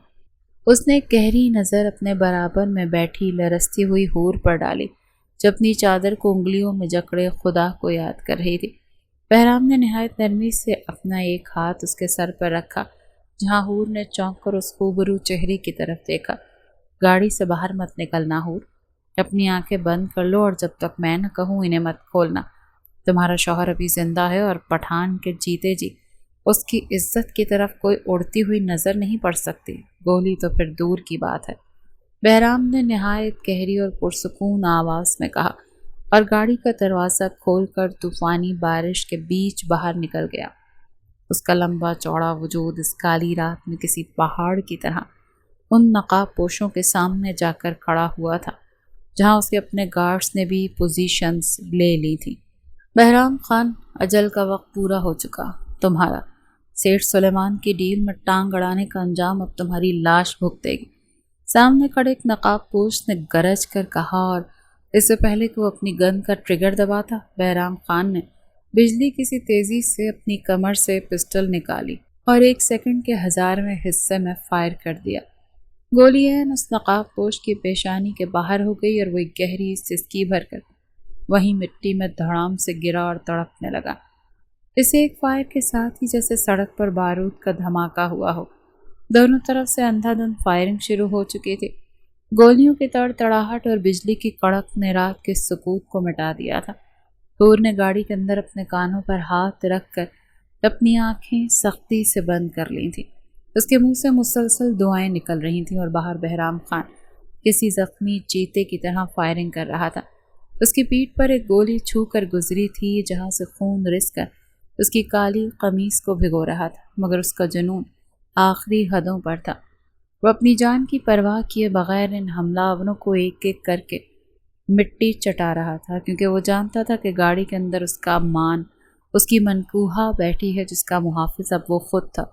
اس نے ایک گہری نظر اپنے برابر میں بیٹھی لرزتی ہوئی حور پر ڈالی جو اپنی چادر کو انگلیوں میں جکڑے خدا کو یاد کر رہی تھی۔ بہرام نے نہایت نرمی سے اپنا ایک ہاتھ اس کے سر پر رکھا، جہاں حور نے چونک کر اس خوبرو چہرے کی طرف دیکھا۔ گاڑی سے باہر مت نکلنا حور، اپنی آنکھیں بند کر لو اور جب تک میں نہ کہوں انہیں مت کھولنا۔ تمہارا شوہر ابھی زندہ ہے اور پٹھان کے جیتے جی اس کی عزت کی طرف کوئی اڑتی ہوئی نظر نہیں پڑ سکتی، گولی تو پھر دور کی بات ہے۔ بہرام نے نہایت گہری اور پرسکون آواز میں کہا اور گاڑی کا دروازہ کھول کر طوفانی بارش کے بیچ باہر نکل گیا۔ اس کا لمبا چوڑا وجود اس کالی رات میں کسی پہاڑ کی طرح ان نقاب پوشوں کے سامنے جا کر کھڑا ہوا تھا، جہاں اس کے اپنے گارڈز نے بھی پوزیشنز لے لی تھی۔ بہرام خان، اجل کا وقت پورا ہو چکا، تمہارا سیٹھ سلیمان کی ڈیل میں ٹانگ اڑانے کا انجام اب تمہاری لاش بھگتے گی، سامنے کھڑے ایک نقاب پوش نے گرج کر کہا، اور اس سے پہلے کہ وہ اپنی گن کا ٹریگر دباتا، بہرام خان نے بجلی کسی تیزی سے اپنی کمر سے پسٹل نکالی اور 1 سیکنڈ کے 1000ویں حصے میں فائر کر دیا۔ گولی اس نقاب پوش کی پیشانی کے باہر ہو گئی اور وہ ایک گہری سسکی بھر کر وہیں مٹی میں دھڑام سے گرا اور تڑپنے لگا۔ اسے ایک فائر کے ساتھ ہی جیسے سڑک پر بارود کا دھماکہ ہوا ہو، دونوں طرف سے اندھا دھند فائرنگ شروع ہو چکی تھی۔ گولیوں کی تڑتڑاہٹ اور بجلی کی کڑک نے رات کے سکوت کو مٹا دیا تھا۔ حور نے گاڑی کے اندر اپنے کانوں پر ہاتھ رکھ کر اپنی آنکھیں سختی سے بند کر لی تھیں۔ اس کے منہ سے مسلسل دعائیں نکل رہی تھیں اور باہر بہرام خان کسی زخمی چیتے کی طرح فائرنگ کر رہا تھا۔ اس کی پیٹھ پر ایک گولی چھو کر گزری تھی جہاں سے خون رس کر اس کی کالی قمیص کو بھگو رہا تھا، مگر اس کا جنون آخری حدوں پر تھا۔ وہ اپنی جان کی پرواہ کیے بغیر ان حملہ آوروں کو ایک ایک کر کے مٹی چٹا رہا تھا، کیونکہ وہ جانتا تھا کہ گاڑی کے اندر اس کا مان، اس کی منکوہا بیٹھی ہے جس کا محافظ اب وہ خود تھا۔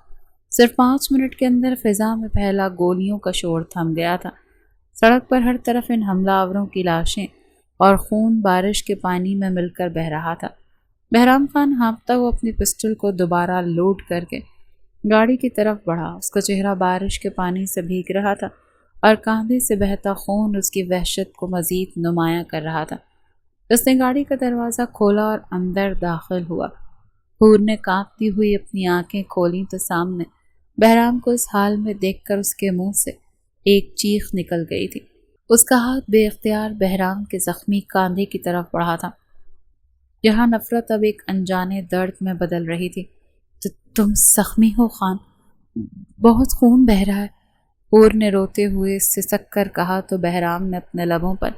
صرف 5 منٹ کے اندر فضا میں پھیلا گولیوں کا شور تھم گیا تھا۔ سڑک پر ہر طرف ان حملہ آوروں کی لاشیں اور خون بارش کے پانی میں مل کر بہہ رہا تھا۔ بہرام خان ہانپتا ہوا اپنی پسٹل کو دوبارہ لوڈ کر کے گاڑی کی طرف بڑھا۔ اس کا چہرہ بارش کے پانی سے بھیگ رہا تھا اور کاندھے سے بہتا خون اس کی وحشت کو مزید نمایاں کر رہا تھا۔ اس نے گاڑی کا دروازہ کھولا اور اندر داخل ہوا۔ حور نے کانپتی ہوئی اپنی آنکھیں کھولیں تو سامنے بہرام کو اس حال میں دیکھ کر اس کے منہ سے ایک چیخ نکل گئی تھی۔ اس کا ہاتھ بے اختیار بہرام کے زخمی کاندھے کی طرف بڑھا تھا، جہاں نفرت اب ایک انجانے درد میں بدل رہی تھی۔ تم زخمی ہو خان، بہت خون بہہ رہا ہے، حور نے روتے ہوئے سسک کر کہا تو بہرام نے اپنے لبوں پر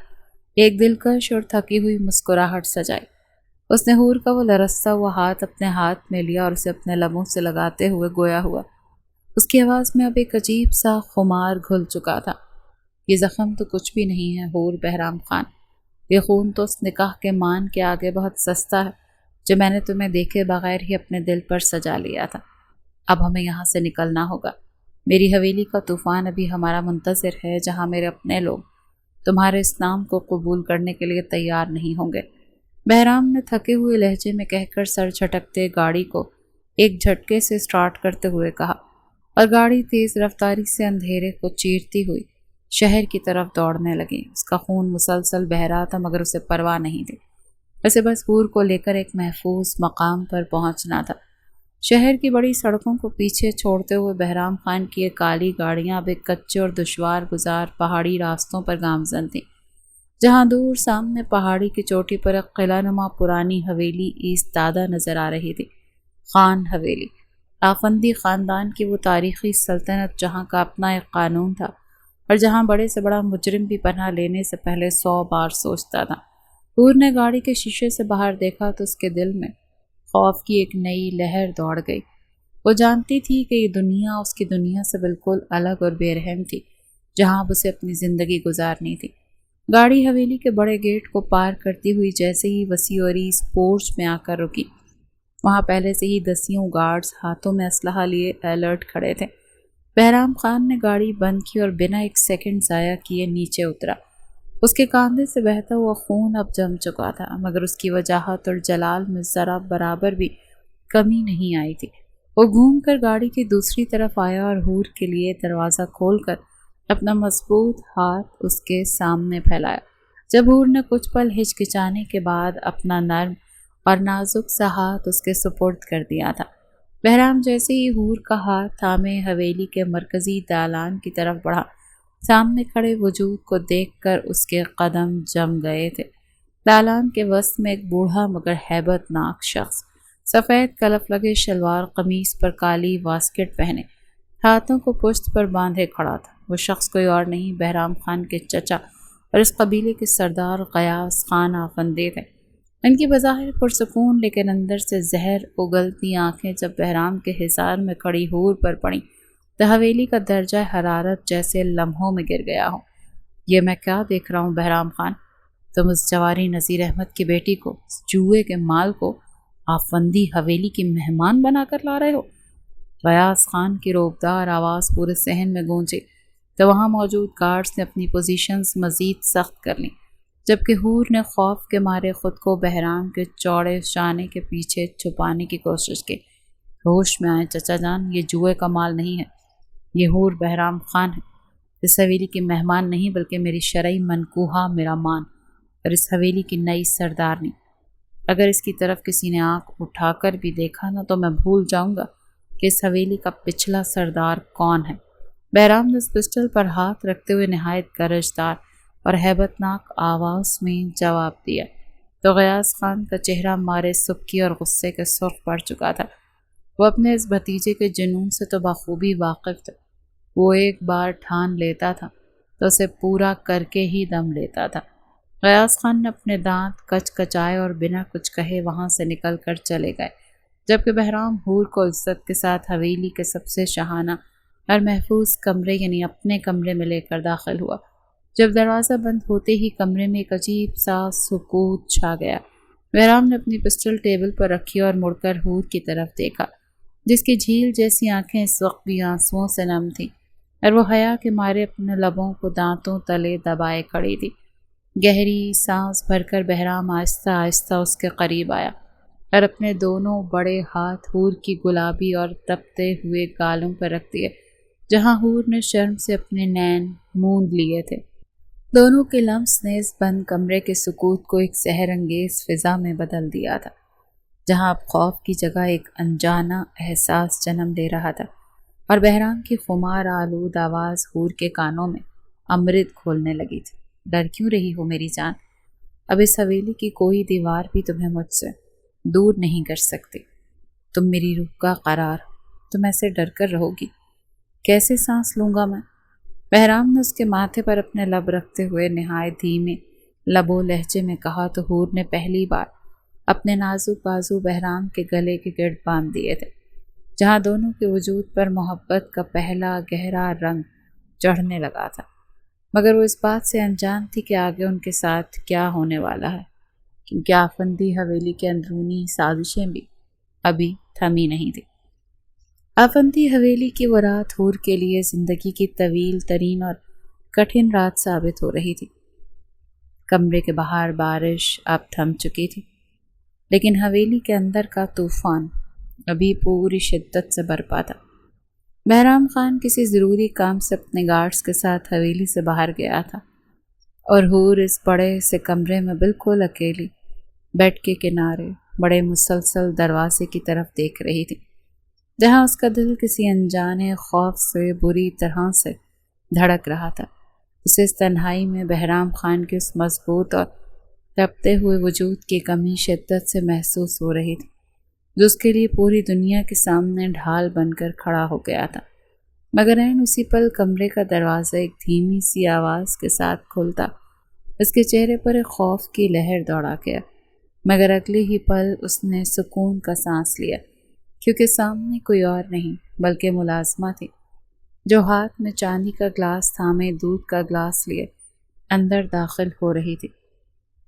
ایک دلکش اور تھکی ہوئی مسکراہٹ سجائی۔ اس نے حور کا وہ لرزتا ہوا ہاتھ اپنے ہاتھ میں لیا اور اسے اپنے لبوں سے لگاتے ہوئے گویا ہوا۔ اس کی آواز میں اب ایک عجیب سا خمار گھل چکا تھا۔ یہ زخم تو کچھ بھی نہیں ہے حور بہرام خان، یہ خون تو اس نکاح کے مان کے آگے بہت سستا ہے جو میں نے تمہیں دیکھے بغیر ہی اپنے دل پر سجا لیا تھا۔ اب ہمیں یہاں سے نکلنا ہوگا۔ میری حویلی کا طوفان ابھی ہمارا منتظر ہے، جہاں میرے اپنے لوگ تمہارے اس نام کو قبول کرنے کے لیے تیار نہیں ہوں گے۔ بہرام نے تھکے ہوئے لہجے میں کہہ کر سر جھٹکتے گاڑی کو ایک جھٹکے سے سٹارٹ کرتے ہوئے کہا، اور گاڑی تیز رفتاری سے اندھیرے کو چیرتی ہوئی شہر کی طرف دوڑنے لگی۔ اس کا خون مسلسل بہہ رہا تھا مگر اسے پرواہ نہیں تھی۔ اسے بس حور کو لے کر ایک محفوظ مقام پر پہنچنا تھا۔ شہر کی بڑی سڑکوں کو پیچھے چھوڑتے ہوئے بہرام خان کی یہ کالی گاڑیاں اب ایک کچے اور دشوار گزار پہاڑی راستوں پر گامزن تھیں، جہاں دور سامنے پہاڑی کی چوٹی پر ایک قلعہ نما پرانی حویلی ایستادہ نظر آ رہی تھی۔ خان حویلی، آفندی خاندان کی وہ تاریخی سلطنت جہاں کا اپنا ایک قانون تھا اور جہاں بڑے سے بڑا مجرم بھی پناہ لینے سے پہلے 100 بار سوچتا تھا۔ حور نے گاڑی کے شیشے سے باہر دیکھا تو اس کے دل میں خوف کی ایک نئی لہر دوڑ گئی۔ وہ جانتی تھی کہ یہ دنیا اس کی دنیا سے بالکل الگ اور بے رحم تھی، جہاں اب اسے اپنی زندگی گزارنی تھی۔ گاڑی حویلی کے بڑے گیٹ کو پار کرتی ہوئی جیسے ہی وسیع اور اس پورچ میں آ کر رکی، وہاں پہلے سے ہی دسیوں گارڈز ہاتھوں میں اسلحہ لیے الرٹ کھڑے تھے۔ بہرام خان نے گاڑی بند کی اور بنا 1 سیکنڈ ضائع کیے نیچے اترا۔ اس کے کاندھے سے بہتا ہوا خون اب جم چکا تھا مگر اس کی وجاہت اور جلال میں ذرا برابر بھی کمی نہیں آئی تھی۔ وہ گھوم کر گاڑی کی دوسری طرف آیا اور حور کے لیے دروازہ کھول کر اپنا مضبوط ہاتھ اس کے سامنے پھیلایا۔ جب حور نے کچھ پل ہچکچانے کے بعد اپنا نرم اور نازک سا ہاتھ اس کے سپرد کر دیا تھا، بہرام جیسے ہی حور کا ہاتھ تھامے حویلی کے مرکزی دالان کی طرف بڑھا، سامنے کھڑے وجود کو دیکھ کر اس کے قدم جم گئے تھے۔ دالان کے وسط میں ایک بوڑھا مگر ہیبت ناک شخص، سفید کلف لگے شلوار قمیص پر کالی واسکٹ پہنے، ہاتھوں کو پشت پر باندھے کھڑا تھا۔ وہ شخص کوئی اور نہیں بہرام خان کے چچا اور اس قبیلے کے سردار غیاث خان آفندی تھے۔ ان کی بظاہر پرسکون لیکن اندر سے زہر اگلتی آنکھیں جب بہرام کے حصار میں کھڑی حور پر پڑیں تو حویلی کا درجہ حرارت جیسے لمحوں میں گر گیا ہو۔ یہ میں کیا دیکھ رہا ہوں بہرام خان؟ تم اس جواری نذیر احمد کی بیٹی کو، اس جوئے کے مال کو آفندی حویلی کی مہمان بنا کر لا رہے ہو؟ غیاث خان کی روبدار آواز پورے صحن میں گونجی تو وہاں موجود گارڈز نے اپنی پوزیشنز مزید سخت کر لیں، جبکہ حور نے خوف کے مارے خود کو بہرام کے چوڑے شانے کے پیچھے چھپانے کی کوشش کی۔ ہوش میں آئے چچا جان، یہ جوئے کا مال نہیں ہے، یہ حور بہرام خان ہے، اس حویلی کی مہمان نہیں بلکہ میری شرعی منکوحہ میرا مان، اور اس حویلی کی نئی سردارنی۔ اگر اس کی طرف کسی نے آنکھ اٹھا کر بھی دیکھا نا تو میں بھول جاؤں گا کہ اس حویلی کا پچھلا سردار کون ہے۔ بہرام نے اس پسٹل پر ہاتھ رکھتے ہوئے نہایت گرجدار اور ہیبت ناک آواز میں جواب دیا تو غیاث خان کا چہرہ مارے سبکی اور غصے کے سرخ پڑ چکا تھا۔ وہ اپنے اس بھتیجے کے جنون سے تو بخوبی واقف تھا۔ وہ ایک بار ٹھان لیتا تھا تو اسے پورا کر کے ہی دم لیتا تھا۔ غیاث خان نے اپنے دانت کچ کچائے اور بنا کچھ کہے وہاں سے نکل کر چلے گئے، جبکہ بہرام حور کو عزت کے ساتھ حویلی کے سب سے شاہانہ اور محفوظ کمرے یعنی اپنے کمرے میں لے کر داخل ہوا۔ جب دروازہ بند ہوتے ہی کمرے میں ایک عجیب سا سکوت چھا گیا۔ بہرام نے اپنی پسٹل ٹیبل پر رکھی اور مڑ کر حور کی طرف دیکھا، جس کی جھیل جیسی آنکھیں اس وقت بھی آنسوؤں سے نم تھیں، اور وہ حیا کے مارے اپنے لبوں کو دانتوں تلے دبائے کھڑی تھی۔ گہری سانس بھر کر بہرام آہستہ آہستہ اس کے قریب آیا اور اپنے دونوں بڑے ہاتھ حور کی گلابی اور تپتے ہوئے گالوں پر رکھ دیے، جہاں حور نے شرم سے اپنے نین موند لیے تھے۔ دونوں کے لمس نے اس بند کمرے کے سکوت کو ایک سحر انگیز فضا میں بدل دیا تھا، جہاں اب خوف کی جگہ ایک انجانا احساس جنم لے رہا تھا، اور بہرام کی خمار آلود آواز حور کے کانوں میں امرت کھولنے لگی تھی۔ ڈر کیوں رہی ہو میری جان؟ اب اس حویلی کی کوئی دیوار بھی تمہیں مجھ سے دور نہیں کر سکتی۔ تم میری روح کا قرار، تم ایسے ڈر کر رہو گی؟ کیسے سانس لوں گا میں؟ بہرام نے اس کے ماتھے پر اپنے لب رکھتے ہوئے نہایت دھیمے لب و لہجے میں کہا تو حور نے پہلی بار اپنے نازک بازو بہرام کے گلے کے گرد باندھ دیے تھے، جہاں دونوں کے وجود پر محبت کا پہلا گہرا رنگ چڑھنے لگا تھا، مگر وہ اس بات سے انجان تھی کہ آگے ان کے ساتھ کیا ہونے والا ہے، کیونکہ آفندی حویلی کے اندرونی سازشیں بھی ابھی تھمی نہیں تھی۔ آفندی حویلی کی وہ رات حور کے لیے زندگی کی طویل ترین اور کٹھن رات ثابت ہو رہی تھی۔ کمرے کے باہر بارش اب تھم چکی تھی، لیکن حویلی کے اندر کا طوفان ابھی پوری شدت سے برپا تھا۔ بہرام خان کسی ضروری کام سے اپنے گارڈز کے ساتھ حویلی سے باہر گیا تھا، اور حور اس بڑے سے کمرے میں بالکل اکیلی بیڈ کے کنارے بڑے مسلسل دروازے کی طرف دیکھ رہی تھی، جہاں اس کا دل کسی انجانے خوف سے بری طرح سے دھڑک رہا تھا۔ اسے اس تنہائی میں بہرام خان کے اس مضبوط اور تپتے ہوئے وجود کی کمی شدت سے محسوس ہو رہی تھی، جو اس کے لیے پوری دنیا کے سامنے ڈھال بن کر کھڑا ہو گیا تھا۔ مگر عین اسی پل کمرے کا دروازہ ایک دھیمی سی آواز کے ساتھ کھلتا، اس کے چہرے پر ایک خوف کی لہر دوڑا گیا، مگر اگلے ہی پل اس نے سکون کا سانس لیا، کیونکہ سامنے کوئی اور نہیں بلکہ ملازمہ تھی، جو ہاتھ میں چاندی کا گلاس تھامے دودھ کا گلاس لیے اندر داخل ہو رہی تھی۔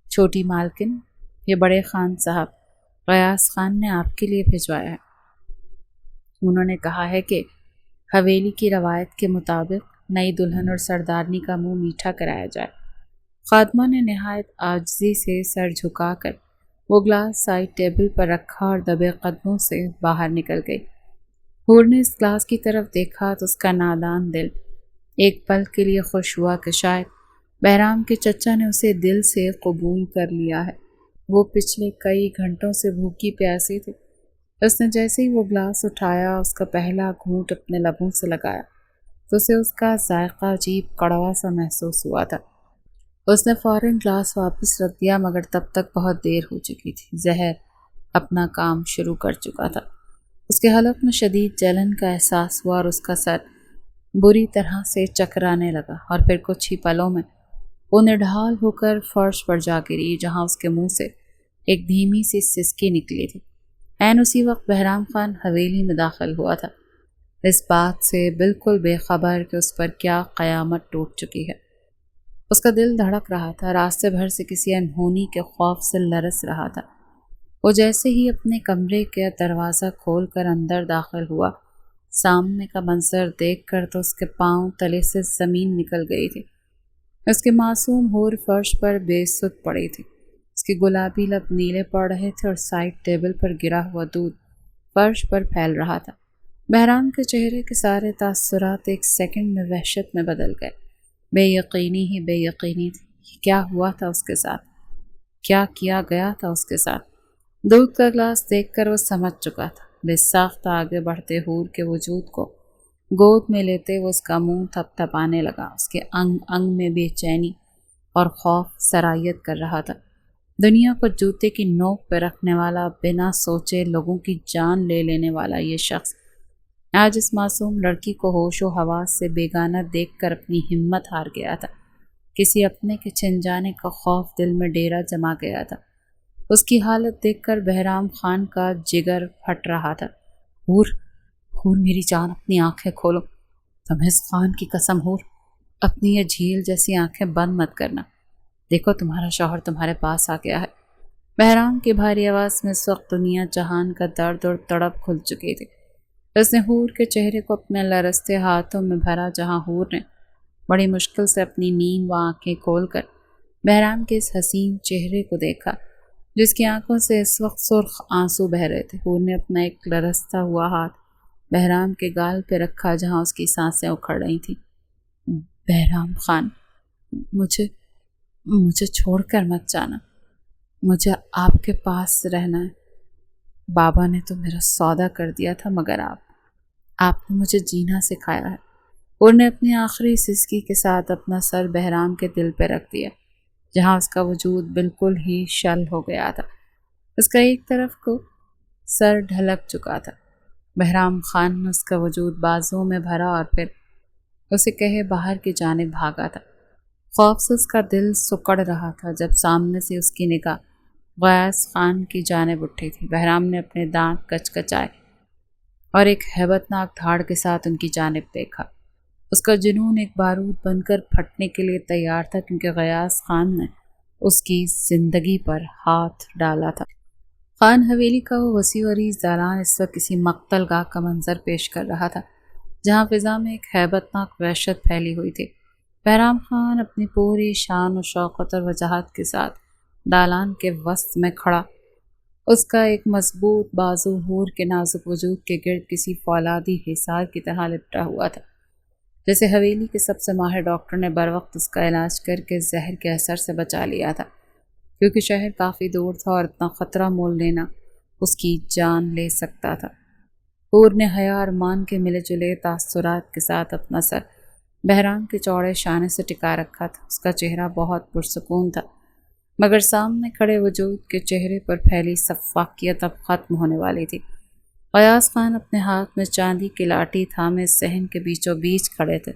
چھوٹی مالکن، یہ بڑے خان صاحب غیاث خان نے آپ کے لیے بھجوایا ہے۔ انہوں نے کہا ہے کہ حویلی کی روایت کے مطابق نئی دلہن اور سردارنی کا منہ میٹھا کرایا جائے۔ خادمہ نے نہایت عاجزی سے سر جھکا کر وہ گلاس سائڈ ٹیبل پر رکھا اور دبے قدموں سے باہر نکل گئی۔ حور نے اس گلاس کی طرف دیکھا تو اس کا نادان دل ایک پل کے لیے خوش ہوا کہ شاید بہرام کے چچا نے اسے دل سے قبول کر لیا ہے۔ وہ پچھلے کئی گھنٹوں سے بھوکی پیاسی تھی۔ اس نے جیسے ہی وہ گلاس اٹھایا، اس کا پہلا گھونٹ اپنے لبوں سے لگایا تو اسے اس کا ذائقہ عجیب کڑوا سا محسوس ہوا تھا۔ اس نے فوراً گلاس واپس رکھ دیا، مگر تب تک بہت دیر ہو چکی تھی۔ زہر اپنا کام شروع کر چکا تھا۔ اس کے حلق میں شدید جلن کا احساس ہوا اور اس کا سر بری طرح سے چکرانے لگا، اور پھر کچھ ہی پلوں میں وہ نڈھال ہو کر فرش پر جا گری، جہاں اس کے منہ سے ایک دھیمی سی سسکی نکلی تھی۔ عین اسی وقت بہرام خان حویلی میں داخل ہوا تھا، اس بات سے بالکل بے خبر کہ اس پر کیا قیامت ٹوٹ چکی ہے۔ اس کا دل دھڑک رہا تھا، راستے بھر سے کسی انہونی کے خوف سے لرز رہا تھا۔ وہ جیسے ہی اپنے کمرے کا دروازہ کھول کر اندر داخل ہوا، سامنے کا منظر دیکھ کر تو اس کے پاؤں تلے سے زمین نکل گئی تھی۔ اس کے معصوم حور فرش پر بے سدھ پڑی تھی، اس کے گلابی لب نیلے پڑ رہے تھے اور سائڈ ٹیبل پر گرا ہوا دودھ فرش پر پھیل رہا تھا۔ بہرام کے چہرے کے سارے تاثرات ایک سیکنڈ میں وحشت میں بدل گئے۔ بے یقینی ہی بے یقینی تھی۔ یہ کیا ہوا تھا اس کے ساتھ؟ کیا کیا گیا تھا اس کے ساتھ؟ دودھ کا گلاس دیکھ کر وہ سمجھ چکا تھا۔ بے ساختہ آگے بڑھتے حور کے وجود کو گود میں لیتے وہ اس کا منہ تھپ تھپانے لگا۔ اس کے انگ انگ میں بے چینی اور خوف سرایت کر رہا تھا۔ دنیا کو جوتے کی نوک پہ رکھنے والا، بنا سوچے لوگوں کی جان لے لینے والا یہ شخص آج اس معصوم لڑکی کو ہوش و حواس سے بیگانہ دیکھ کر اپنی ہمت ہار گیا تھا۔ کسی اپنے کے چھن جانے کا خوف دل میں ڈیرا جما گیا تھا۔ اس کی حالت دیکھ کر بہرام خان کا جگر پھٹ رہا تھا۔ حور میری جان، اپنی آنکھیں کھولو۔ تمہز خان کی قسم حور، اپنی یہ جھیل جیسی آنکھیں بند مت کرنا۔ دیکھو تمہارا شوہر تمہارے پاس آ گیا ہے۔ بہرام کی بھاری آواز میں اس وقت دنیا جہان کا درد اور تڑپ کھل چکی تھی۔ اس نے حور کے چہرے کو اپنے لرزتے ہاتھوں میں بھرا، جہاں حور نے بڑی مشکل سے اپنی نیند و آنکھیں کھول کر بہرام کے اس حسین چہرے کو دیکھا، جس کی آنکھوں سے اس وقت سرخ آنسو بہہ رہے تھے۔ حور نے اپنا ایک لرزتا ہوا ہاتھ بہرام کے گال پہ رکھا، جہاں اس کی سانسیں اکھڑ رہی تھیں۔ بہرام خان، مجھے چھوڑ کر مت جانا، مجھے آپ کے پاس رہنا ہے۔ بابا نے تو میرا سودا کر دیا تھا، مگر آپ نے مجھے جینا سکھایا ہے۔ انہوں نے اپنی آخری سسکی کے ساتھ اپنا سر بہرام کے دل پہ رکھ دیا، جہاں اس کا وجود بالکل ہی شل ہو گیا تھا۔ اس کا ایک طرف کو سر ڈھلک چکا تھا۔ بہرام خان نے اس کا وجود بازوؤں میں بھرا اور پھر اسے کہے باہر کی جانب بھاگا تھا۔ خوف سے اس کا دل سکڑ رہا تھا جب سامنے سے اس کی نگاہ غیاث خان کی جانب اٹھی تھی۔ بہرام نے اپنے دانت کچکچائے اور ایک ہیبت ناک دھاڑ کے ساتھ ان کی جانب دیکھا۔ اس کا جنون ایک بارود بن کر پھٹنے کے لیے تیار تھا، کیونکہ غیاث خان نے اس کی زندگی پر ہاتھ ڈالا تھا۔ خان حویلی کا وہ وسیع و عریض دالان اس وقت کسی مقتل گاہ کا منظر پیش کر رہا تھا، جہاں فضا میں ایک ہیبت ناک وحشت پھیلی ہوئی تھی۔ بہرام خان اپنی پوری شان و شوکت اور وجاہت کے ساتھ دالان کے وسط میں کھڑا، اس کا ایک مضبوط بازو حور کے نازک وجود کے گرد کسی فولادی حصار کی طرح لپٹا ہوا تھا، جیسے حویلی کے سب سے ماہر ڈاکٹر نے بروقت اس کا علاج کر کے زہر کے اثر سے بچا لیا تھا، کیونکہ شہر کافی دور تھا اور اتنا خطرہ مول لینا اس کی جان لے سکتا تھا۔ حور نے حیا اور مان کے ملے جلے تاثرات کے ساتھ اپنا سر بہرام کے چوڑے شانے سے ٹکا رکھا تھا۔ اس کا چہرہ بہت پرسکون تھا، مگر سامنے کھڑے وجود کے چہرے پر پھیلی سفاکیت اب ختم ہونے والی تھی۔ غیاث خان اپنے ہاتھ میں چاندی کی لاٹھی تھامے صحن کے بیچوں بیچ کھڑے تھے۔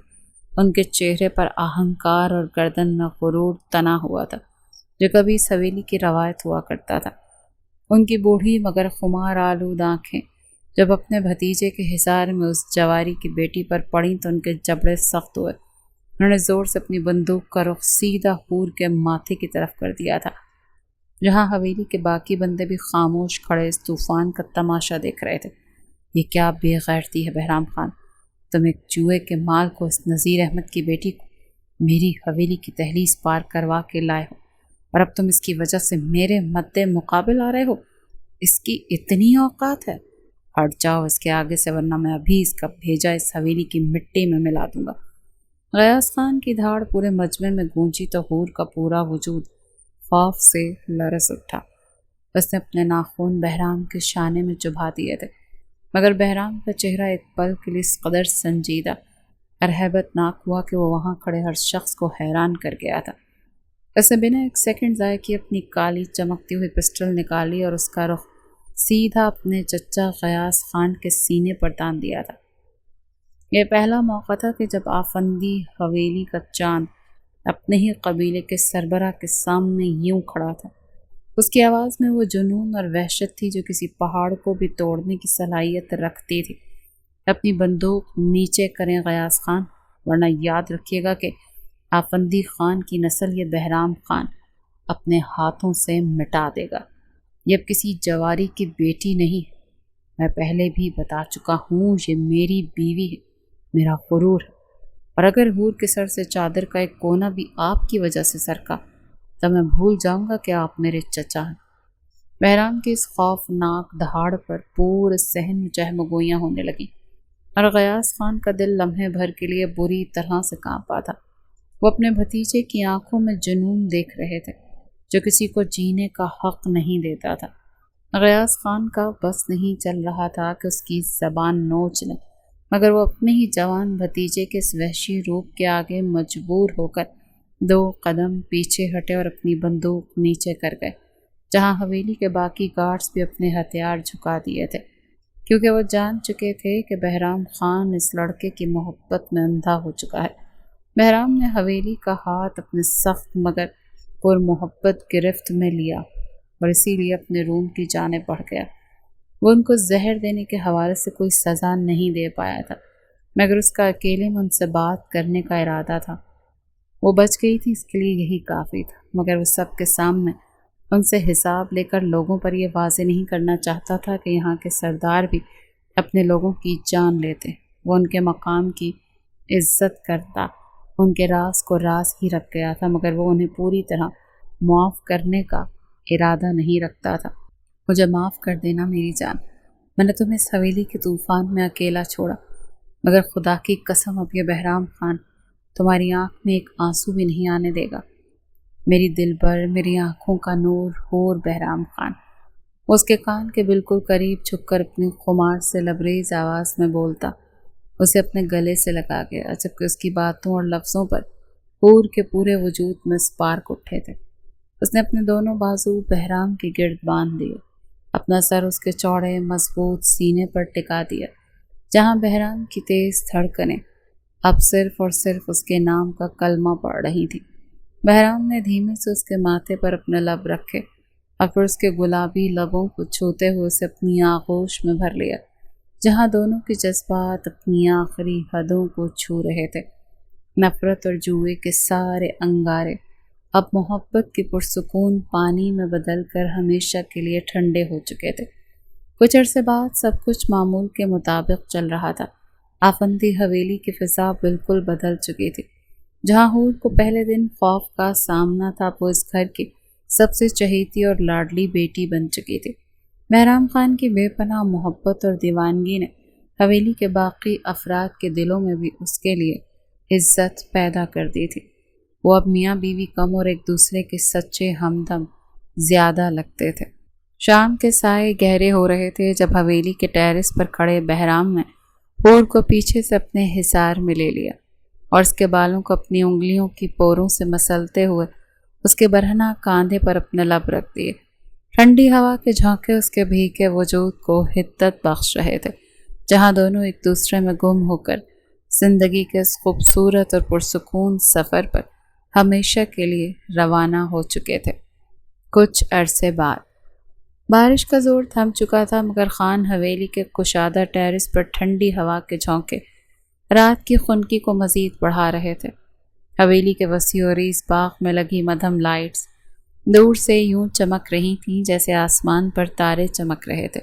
ان کے چہرے پر اہنکار اور گردن میں غرور تنا ہوا تھا، جو کبھی اس حویلی کی روایت ہوا کرتا تھا۔ ان کی بوڑھی مگر خمار آلود آنکھیں جب اپنے بھتیجے کے حصار میں اس جواری کی بیٹی پر پڑیں تو ان کے جبڑے سخت ہوئے۔ انہوں نے زور سے اپنی بندوق کا رخ سیدھا حور کے ماتھے کی طرف کر دیا تھا، جہاں حویلی کے باقی بندے بھی خاموش کھڑے اس طوفان کا تماشا دیکھ رہے تھے۔ یہ کیا بے غیرتی ہے بہرام خان، تم ایک چوہے کے مال کو، اس نذیر احمد کی بیٹی کو میری حویلی کی دہلیز پار کروا کے لائے ہو، اور اب تم اس کی وجہ سے میرے مد مقابل آ رہے ہو؟ اس کی اتنی اوقات ہے؟ ہٹ جاؤ اس کے آگے سے، ورنہ میں ابھی اس کا بھیجا اس حویلی کی مٹی میں ملا دوں گا۔ غیاث خان کی دھاڑ پورے مجمع میں گونجی تو حور کا پورا وجود خوف سے لرز اٹھا۔ اس نے اپنے ناخن بہرام کے شانے میں چبھا دیے تھے، مگر بہرام کا چہرہ ایک پل کے لیے اس قدر سنجیدہ اور ہیبت ناک ہوا کہ وہ وہاں کھڑے ہر شخص کو حیران کر گیا تھا۔ اس نے بنا ایک سیکنڈ ضائع کیے اپنی کالی چمکتی ہوئی پسٹل نکالی اور اس کا رخ سیدھا اپنے چچا غیاث خان کے سینے پر تان دیا تھا۔ یہ پہلا موقع تھا کہ جب آفندی حویلی کا چاند اپنے ہی قبیلے کے سربراہ کے سامنے یوں کھڑا تھا۔ اس کی آواز میں وہ جنون اور وحشت تھی جو کسی پہاڑ کو بھی توڑنے کی صلاحیت رکھتی تھی۔ اپنی بندوق نیچے کریں غیاث خان، ورنہ یاد رکھیے گا کہ آفندی خان کی نسل یہ بہرام خان اپنے ہاتھوں سے مٹا دے گا۔ یہ اب کسی جواری کی بیٹی نہیں، میں پہلے بھی بتا چکا ہوں، یہ میری بیوی ہے، میرا غرور ہے، اور اگر حور کے سر سے چادر کا ایک کونا بھی آپ کی وجہ سے سرکا تو میں بھول جاؤں گا کہ آپ میرے چچا ہیں۔ بہرام کی اس خوفناک دہاڑ پر پورے صحن میں چہمگوئیاں ہونے لگیں اور غیاث خان کا دل لمحے بھر کے لیے بری طرح سے کانپا تھا۔ وہ اپنے بھتیجے کی آنکھوں میں جنون دیکھ رہے تھے جو کسی کو جینے کا حق نہیں دیتا تھا۔ غیاث خان کا بس نہیں چل رہا تھا کہ اس کی زبان نوچ لیں، مگر وہ اپنے ہی جوان بھتیجے کے اس وحشی روپ کے آگے مجبور ہو کر 2 قدم پیچھے ہٹے اور اپنی بندوق نیچے کر گئے، جہاں حویلی کے باقی گارڈز بھی اپنے ہتھیار جھکا دیے تھے، کیونکہ وہ جان چکے تھے کہ بہرام خان اس لڑکے کی محبت میں اندھا ہو چکا ہے۔ بہرام نے حویلی کا ہاتھ اپنے سخت مگر پر محبت گرفت میں لیا اور اسی لیے اپنے روم کی جانب بڑھ گیا۔ وہ ان کو زہر دینے کے حوالے سے کوئی سزا نہیں دے پایا تھا، مگر اس کا اکیلے میں ان سے بات کرنے کا ارادہ تھا۔ وہ بچ گئی تھی، اس کے لیے یہی کافی تھا، مگر وہ سب کے سامنے ان سے حساب لے کر لوگوں پر یہ واضح نہیں کرنا چاہتا تھا کہ یہاں کے سردار بھی اپنے لوگوں کی جان لیتے۔ وہ ان کے مقام کی عزت کرتا، ان کے راز کو راز ہی رکھ گیا تھا، مگر وہ انہیں پوری طرح معاف کرنے کا ارادہ نہیں رکھتا تھا۔ مجھے معاف کر دینا میری جان، میں نے تمہیں اس حویلی کے طوفان میں اکیلا چھوڑا، مگر خدا کی قسم اب یہ بہرام خان تمہاری آنکھ میں ایک آنسو بھی نہیں آنے دے گا۔ میری دل بر، میری آنکھوں کا نور، حور بہرام خان۔ وہ اس کے کان کے بالکل قریب جھک کر اپنی خمار سے لبریز آواز میں بولتا، اسے اپنے گلے سے لگا گیا، جبکہ اس کی باتوں اور لفظوں پر حور کے پورے وجود میں سپارک اٹھے تھے۔ اس نے اپنے دونوں بازو بہرام کے گرد باندھ دیے، اپنا سر اس کے چوڑے مضبوط سینے پر ٹکا دیا، جہاں بہرام کی تیز دھڑکنیں اب صرف اور صرف اس کے نام کا کلمہ پڑھ رہی تھی۔ بہرام نے دھیمے سے اس کے ماتھے پر اپنے لب رکھے اور پھر اس کے گلابی لبوں کو چھوتے ہوئے اسے اپنی آغوش میں بھر لیا، جہاں دونوں کے جذبات اپنی آخری حدوں کو چھو رہے تھے۔ نفرت اور جوئے کے سارے انگارے اب محبت کے پرسکون پانی میں بدل کر ہمیشہ کے لیے ٹھنڈے ہو چکے تھے۔ کچھ عرصے بعد سب کچھ معمول کے مطابق چل رہا تھا۔ آفندی حویلی کی فضا بالکل بدل چکی تھی۔ جہاں حور کو پہلے دن خوف کا سامنا تھا، وہ اس گھر کی سب سے چہیتی اور لاڈلی بیٹی بن چکی تھی۔ بہرام خان کی بے پناہ محبت اور دیوانگی نے حویلی کے باقی افراد کے دلوں میں بھی اس کے لیے عزت پیدا کر دی تھی۔ وہ اب میاں بیوی کم اور ایک دوسرے کے سچے ہمدم زیادہ لگتے تھے۔ شام کے سائے گہرے ہو رہے تھے جب حویلی کے ٹیرس پر کھڑے بہرام نے حور کو پیچھے سے اپنے حصار میں لے لیا اور اس کے بالوں کو اپنی انگلیوں کی پوروں سے مسلتے ہوئے اس کے برہنہ کاندھے پر اپنے لب رکھ دیے۔ ٹھنڈی ہوا کے جھونکے اس کے بھیگے وجود کو حدت بخش رہے تھے، جہاں دونوں ایک دوسرے میں گم ہو کر زندگی کے اس خوبصورت اور پرسکون سفر پر ہمیشہ کے لیے روانہ ہو چکے تھے۔ کچھ عرصے بعد بارش کا زور تھم چکا تھا، مگر خان حویلی کے کشادہ ٹیرس پر ٹھنڈی ہوا کے جھونکے رات کی خنکی کو مزید بڑھا رہے تھے۔ حویلی کے وسیع و عریض باغ میں لگی مدھم لائٹس دور سے یوں چمک رہی تھیں جیسے آسمان پر تارے چمک رہے تھے۔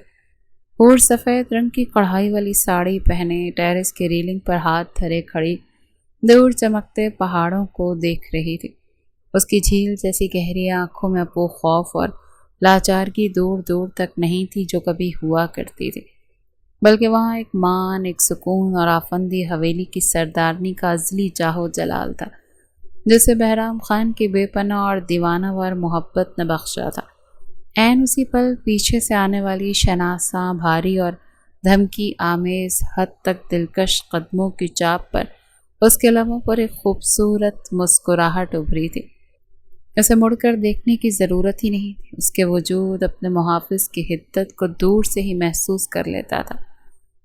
حور سفید رنگ کی کڑھائی والی ساڑی پہنے ٹیرس کے ریلنگ پر ہاتھ دھرے کھڑی دور چمکتے پہاڑوں کو دیکھ رہی تھی۔ اس کی جھیل جیسی گہری آنکھوں میں اب وہ خوف اور لاچارگی دور دور تک نہیں تھی جو کبھی ہوا کرتی تھی، بلکہ وہاں ایک مان، ایک سکون اور آفندی حویلی کی سردارنی کا ازلی جاہو جلال تھا، جسے بہرام خان کی بے پناہ اور دیوانہ وار محبت نے بخشا تھا۔ عین اسی پل پیچھے سے آنے والی شناساں بھاری اور دھمکی آمیز حد تک دلکش قدموں کی چاپ پر اس کے لبوں پر ایک خوبصورت مسکراہٹ ابھری تھی۔ اسے مڑ کر دیکھنے کی ضرورت ہی نہیں تھی، اس کے وجود اپنے محافظ کی حدت کو دور سے ہی محسوس کر لیتا تھا،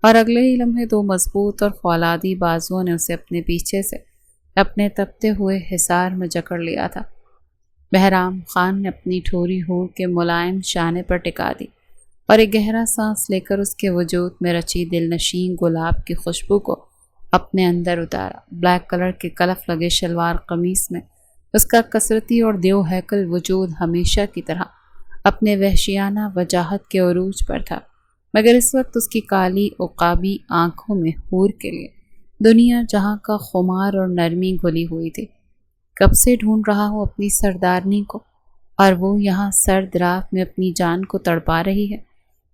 اور اگلے ہی لمحے 2 مضبوط اور فولادی بازوؤں نے اسے اپنے پیچھے سے اپنے تپتے ہوئے حصار میں جکڑ لیا تھا۔ بہرام خان نے اپنی ٹھوری حور کے ملائم شانے پر ٹکا دی اور ایک گہرا سانس لے کر اس کے وجود میں رچی دلنشین گلاب کی خوشبو کو اپنے اندر اتارا۔ بلیک کلر کے کلف لگے شلوار قمیص میں اس کا کثرتی اور دیو ہیکل وجود ہمیشہ کی طرح اپنے وحشیانہ وجاہت کے عروج پر تھا، مگر اس وقت اس کی کالی عقابی آنکھوں میں حور کے لیے دنیا جہاں کا خمار اور نرمی گھلی ہوئی تھی۔ کب سے ڈھونڈ رہا ہوں اپنی سردارنی کو، اور وہ یہاں سرد رات میں اپنی جان کو تڑپا رہی ہے۔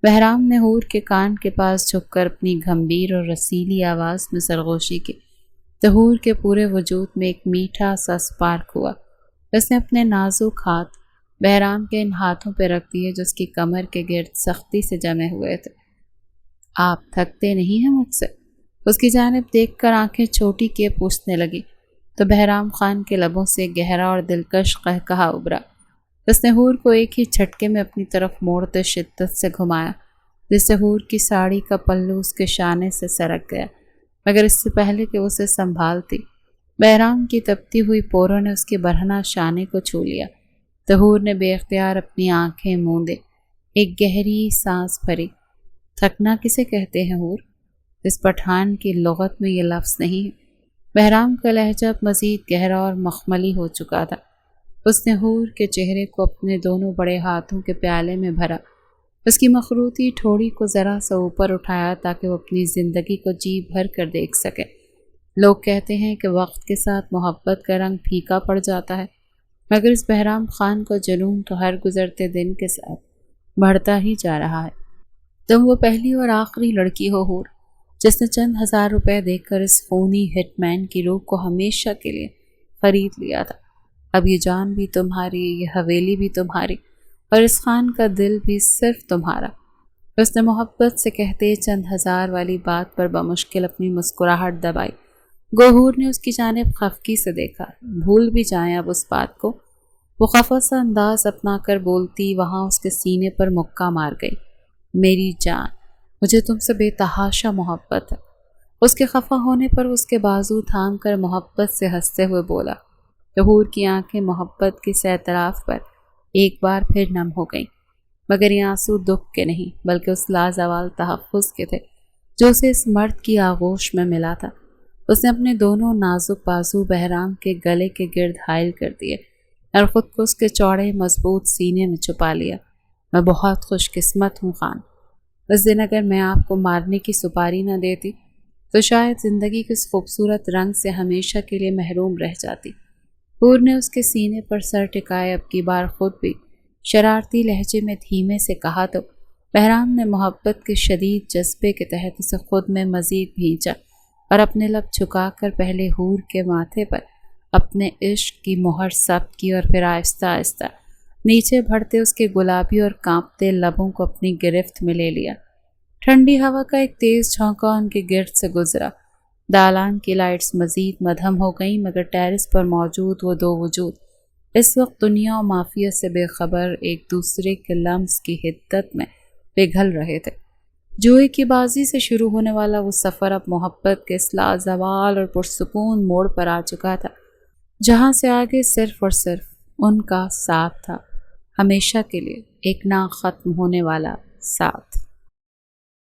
بہرام نے حور کے کان کے پاس جھک کر اپنی گھمبیر اور رسیلی آواز میں سرگوشی کی تو حور کے پورے وجود میں ایک میٹھا سا سپارک ہوا۔ اس نے اپنے نازک ہاتھ بہرام کے ان ہاتھوں پہ رکھ دیے جو اس کی کمر کے گرد سختی سے جمے ہوئے تھے۔ آپ تھکتے نہیں ہیں مجھ سے؟ اس کی جانب دیکھ کر آنکھیں چھوٹی کیے پوچھنے لگی تو بہرام خان کے لبوں سے گہرا اور دلکش قہقہا ابھرا۔ اس نے حور کو ایک ہی جھٹکے میں اپنی طرف موڑتے شدت سے گھمایا، جس سے حور کی ساڑی کا پلو اس کے شانے سے سرک گیا، مگر اس سے پہلے کہ اسے سنبھالتی بہرام کی تپتی ہوئی پوروں نے اس کے برہنہ شانے کو چھو لیا تو حور نے بے اختیار اپنی آنکھیں موندے ایک گہری سانس بھری۔ تھکنا کسے کہتے ہیں حور؟ اس پٹھان کی لغت میں یہ لفظ نہیں ہے۔ بہرام کا لہجہ مزید گہرا اور مخملی ہو چکا تھا۔ اس نے حور کے چہرے کو اپنے دونوں بڑے ہاتھوں کے پیالے میں بھرا، اس کی مخروطی ٹھوڑی کو ذرا سا اوپر اٹھایا تاکہ وہ اپنی زندگی کو جی بھر کر دیکھ سکے۔ لوگ کہتے ہیں کہ وقت کے ساتھ محبت کا رنگ پھیکا پڑ جاتا ہے، مگر اس بہرام خان کا جنون تو ہر گزرتے دن کے ساتھ بڑھتا ہی جا رہا ہے۔ تم وہ پہلی اور آخری لڑکی ہو حور جس نے چند ہزار روپے دے کر اس خونی ہٹ مین کی روح کو ہمیشہ کے لیے خرید لیا تھا۔ اب یہ جان بھی تمہاری، یہ حویلی بھی تمہاری، اور اس خان کا دل بھی صرف تمہارا۔ اس نے محبت سے کہتے چند ہزار والی بات پر بمشکل اپنی مسکراہٹ دبائی۔ گوہور نے اس کی جانب خفگی سے دیکھا۔ بھول بھی جائیں اب اس بات کو، وہ خفا سا انداز اپنا کر بولتی وہاں اس کے سینے پر مکہ مار گئی۔ میری جان، مجھے تم سے بے تحاشا محبت ہے۔ اس کے خفا ہونے پر اس کے بازو تھام کر محبت سے ہنستے ہوئے بولا۔ حور کی آنکھیں محبت کے اعتراف پر ایک بار پھر نم ہو گئیں، مگر یہ آنسو دکھ کے نہیں بلکہ اس لازوال تحفظ کے تھے جو اسے اس مرد کی آغوش میں ملا تھا۔ اس نے اپنے دونوں نازک بازو بہرام کے گلے کے گرد حائل کر دیے اور خود کو اس کے چوڑے مضبوط سینے میں چھپا لیا۔ میں بہت خوش قسمت ہوں خان، اس دن اگر میں آپ کو مارنے کی سپاری نہ دیتی تو شاید زندگی کے اس خوبصورت رنگ سے ہمیشہ کے لیے محروم رہ جاتی۔ حور نے اس کے سینے پر سر ٹکائے اب کی بار خود بھی شرارتی لہجے میں دھیمے سے کہا تو بہرام نے محبت کے شدید جذبے کے تحت اسے خود میں مزید بھینچا اور اپنے لب جھکا کر پہلے حور کے ماتھے پر اپنے عشق کی مہر ثبت کی اور پھر آہستہ آہستہ نیچے بڑھتے اس کے گلابی اور کانپتے لبوں کو اپنی گرفت میں لے لیا۔ ٹھنڈی ہوا کا ایک تیز جھونکا ان کے گرد سے گزرا۔ دالان کی لائٹس مزید مدھم ہو گئیں، مگر ٹیرس پر موجود وہ دو وجود اس وقت دنیا و مافیہ سے بے خبر ایک دوسرے کے لمس کی حدت میں پگھل رہے تھے۔ جوئے کی بازی سے شروع ہونے والا وہ سفر اب محبت کے اس لازوال اور پرسکون موڑ پر آ چکا تھا جہاں سے آگے صرف اور صرف ان کا ساتھ تھا، ہمیشہ کے لیے ایک نہ ختم ہونے والا ساتھ۔